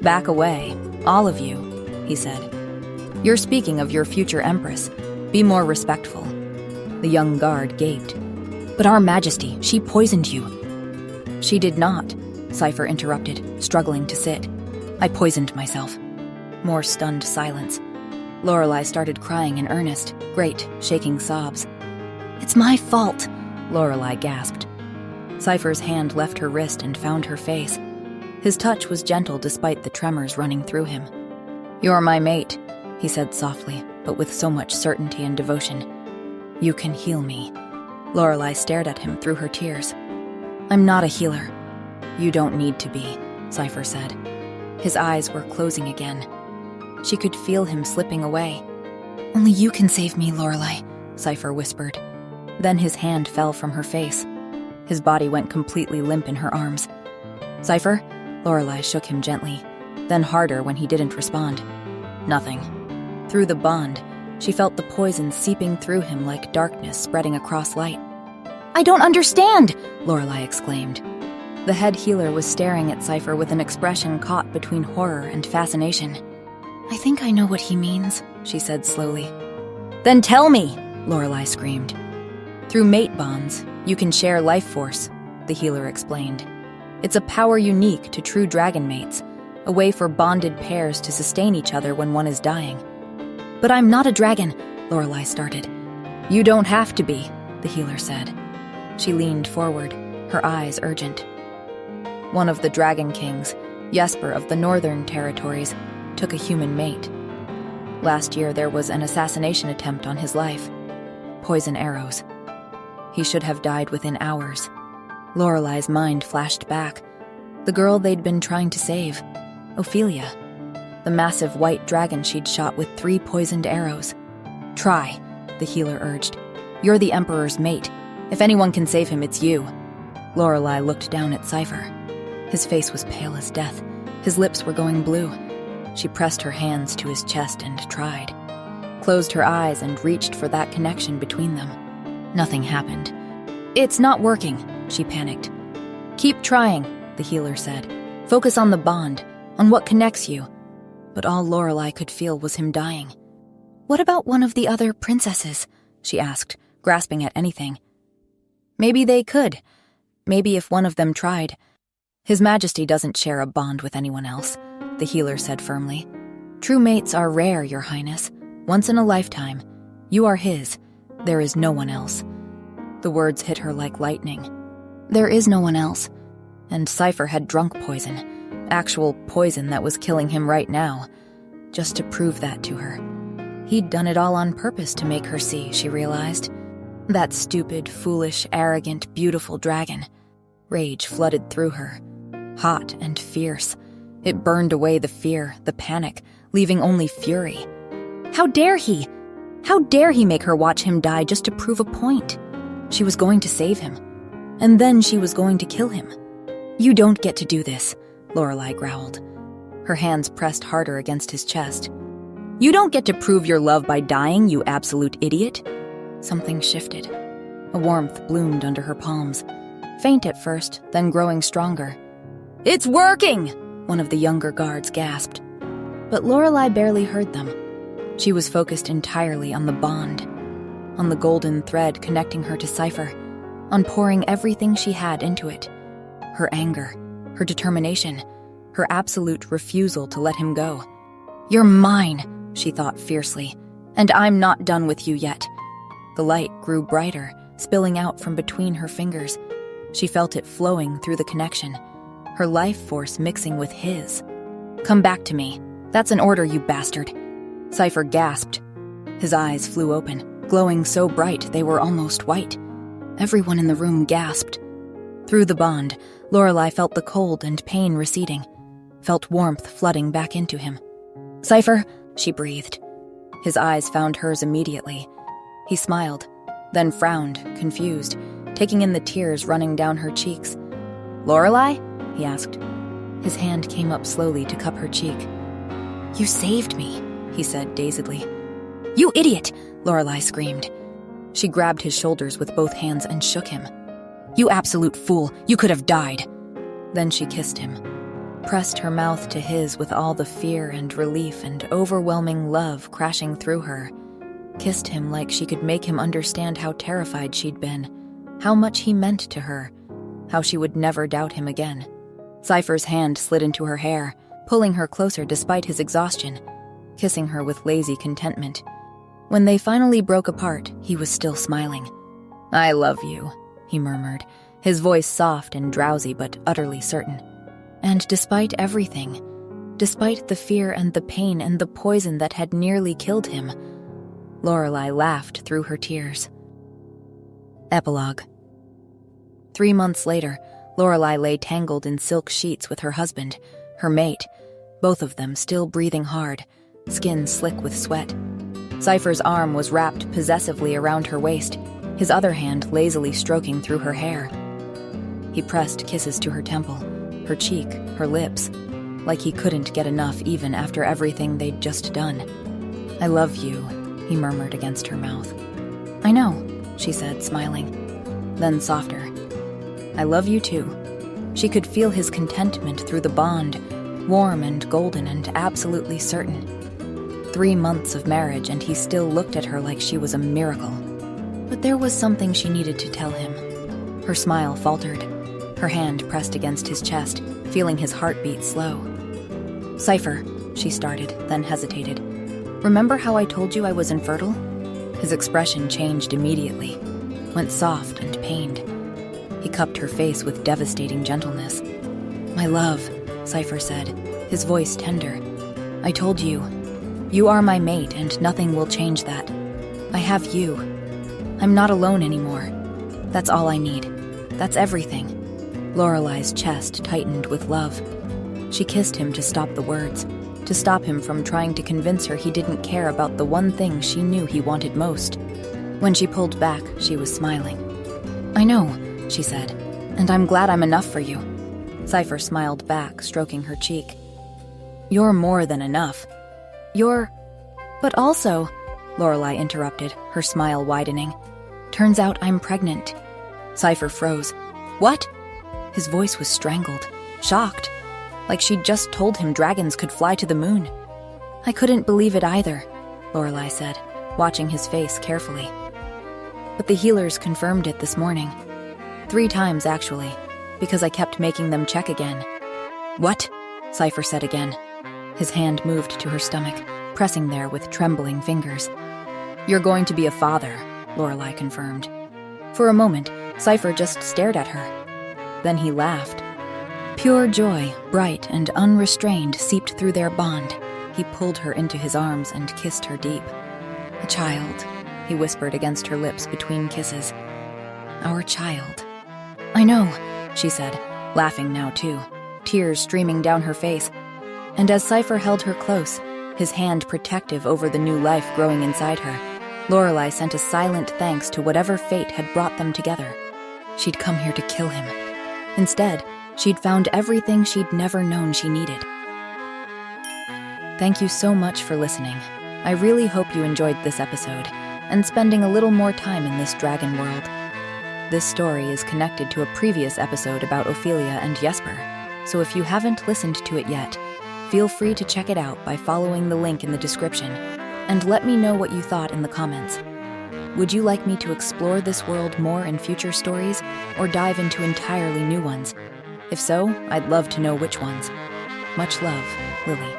"Back away, all of you," he said. "You're speaking of your future empress. Be more respectful." The young guard gaped. "But Our Majesty, she poisoned you." "She did not," Cypher interrupted, struggling to sit. "I poisoned myself." More stunned silence. Lorelai started crying in earnest, great, shaking sobs. "It's my fault," Lorelai gasped. Cypher's hand left her wrist and found her face. His touch was gentle despite the tremors running through him. "You're my mate," he said softly, but with so much certainty and devotion. "You can heal me." Lorelai stared at him through her tears. "I'm not a healer." "You don't need to be," Cypher said. His eyes were closing again. She could feel him slipping away. "Only you can save me, Lorelai," Cypher whispered. Then his hand fell from her face. His body went completely limp in her arms. "Cypher?" Lorelai shook him gently, then harder when he didn't respond. Nothing. Through the bond, she felt the poison seeping through him like darkness spreading across light. "I don't understand!" Lorelai exclaimed. The head healer was staring at Cypher with an expression caught between horror and fascination. "I think I know what he means," she said slowly. "Then tell me!" Lorelai screamed. "Through mate bonds, you can share life force," the healer explained. "It's a power unique to true dragon mates, a way for bonded pairs to sustain each other when one is dying." "But I'm not a dragon," Lorelai started. "You don't have to be," the healer said. She leaned forward, her eyes urgent. "One of the Dragon Kings, Jesper of the Northern Territories, took a human mate. Last year there was an assassination attempt on his life. Poison arrows. He should have died within hours." Lorelai's mind flashed back. The girl they'd been trying to save, Ophelia. The massive white dragon she'd shot with 3 poisoned arrows. "Try," the healer urged. "You're the Emperor's mate. If anyone can save him, it's you." Lorelai looked down at Cypher. His face was pale as death. His lips were going blue. She pressed her hands to his chest and tried. Closed her eyes and reached for that connection between them. Nothing happened. "It's not working," she panicked. "Keep trying," the healer said. "Focus on the bond, on what connects you." But all Lorelai could feel was him dying. "What about one of the other princesses?" she asked, grasping at anything. "Maybe they could. Maybe if one of them tried." "His Majesty doesn't share a bond with anyone else," the healer said firmly. "True mates are rare, Your Highness. Once in a lifetime. You are his. There is no one else." The words hit her like lightning. There is no one else. And Cypher had drunk poison. Actual poison that was killing him right now. Just to prove that to her. He'd done it all on purpose to make her see, she realized. That stupid, foolish, arrogant, beautiful dragon. Rage flooded through her. Hot and fierce. It burned away the fear, the panic, leaving only fury. How dare he? How dare he make her watch him die just to prove a point? She was going to save him. And then she was going to kill him. "You don't get to do this," Lorelai growled. Her hands pressed harder against his chest. "You don't get to prove your love by dying, you absolute idiot." Something shifted. A warmth bloomed under her palms. Faint at first, then growing stronger. "It's working!" one of the younger guards gasped. But Lorelai barely heard them. She was focused entirely on the bond, on the golden thread connecting her to Cypher, on pouring everything she had into it. Her anger, her determination, her absolute refusal to let him go. "You're mine," she thought fiercely, "and I'm not done with you yet." The light grew brighter, spilling out from between her fingers. She felt it flowing through the connection, her life force mixing with his. "Come back to me. That's an order, you bastard." Cypher gasped. His eyes flew open, glowing so bright they were almost white. Everyone in the room gasped. Through the bond, Lorelai felt the cold and pain receding, felt warmth flooding back into him. "Cypher," she breathed. His eyes found hers immediately. He smiled, then frowned, confused, taking in the tears running down her cheeks. "Lorelai?" he asked. His hand came up slowly to cup her cheek. "You saved me," he said dazedly. "You idiot!" Lorelai screamed. She grabbed his shoulders with both hands and shook him. "You absolute fool! You could have died!" Then she kissed him, pressed her mouth to his with all the fear and relief and overwhelming love crashing through her, kissed him like she could make him understand how terrified she'd been, how much he meant to her, how she would never doubt him again. Cypher's hand slid into her hair, pulling her closer despite his exhaustion, kissing her with lazy contentment. When they finally broke apart, he was still smiling. "I love you," he murmured, his voice soft and drowsy but utterly certain. And despite everything, despite the fear and the pain and the poison that had nearly killed him, Lorelai laughed through her tears. Epilogue. 3 months later, Lorelai lay tangled in silk sheets with her husband, her mate, both of them still breathing hard, skin slick with sweat. Cypher's arm was wrapped possessively around her waist, his other hand lazily stroking through her hair. He pressed kisses to her temple, her cheek, her lips, like he couldn't get enough even after everything they'd just done. "I love you," he murmured against her mouth. "I know," she said, smiling. Then softer. "I love you too." She could feel his contentment through the bond, warm and golden and absolutely certain. 3 months of marriage and he still looked at her like she was a miracle. But there was something she needed to tell him. Her smile faltered. Her hand pressed against his chest, feeling his heartbeat slow. "Cypher," she started, then hesitated. "Remember how I told you I was infertile?" His expression changed immediately, went soft and pained. He cupped her face with devastating gentleness. "My love," Cypher said, his voice tender. "I told you. You are my mate and nothing will change that. I have you. I'm not alone anymore. That's all I need. That's everything." Lorelai's chest tightened with love. She kissed him to stop the words, to stop him from trying to convince her he didn't care about the one thing she knew he wanted most. When she pulled back, she was smiling. "I know," she said, "and I'm glad I'm enough for you." Cypher smiled back, stroking her cheek. "You're more than enough. You're—" "But also," Lorelai interrupted, her smile widening, "turns out I'm pregnant." Cypher froze. "What?" His voice was strangled, shocked, like she'd just told him dragons could fly to the moon. "I couldn't believe it either," Lorelai said, watching his face carefully. "But the healers confirmed it this morning. 3 times, actually, because I kept making them check again." "What?" Cypher said again. His hand moved to her stomach, pressing there with trembling fingers. "You're going to be a father," Lorelai confirmed. For a moment, Cypher just stared at her. Then he laughed. Pure joy, bright and unrestrained, seeped through their bond. He pulled her into his arms and kissed her deep. "A child," he whispered against her lips between kisses. "Our child." "I know," she said, laughing now too, tears streaming down her face. And as Cypher held her close, his hand protective over the new life growing inside her, Lorelai sent a silent thanks to whatever fate had brought them together. She'd come here to kill him. Instead, she'd found everything she'd never known she needed. Thank you so much for listening. I really hope you enjoyed this episode and spending a little more time in this dragon world. This story is connected to a previous episode about Ophelia and Jesper, so if you haven't listened to it yet, feel free to check it out by following the link in the description, and let me know what you thought in the comments. Would you like me to explore this world more in future stories, or dive into entirely new ones? If so, I'd love to know which ones. Much love, Lily.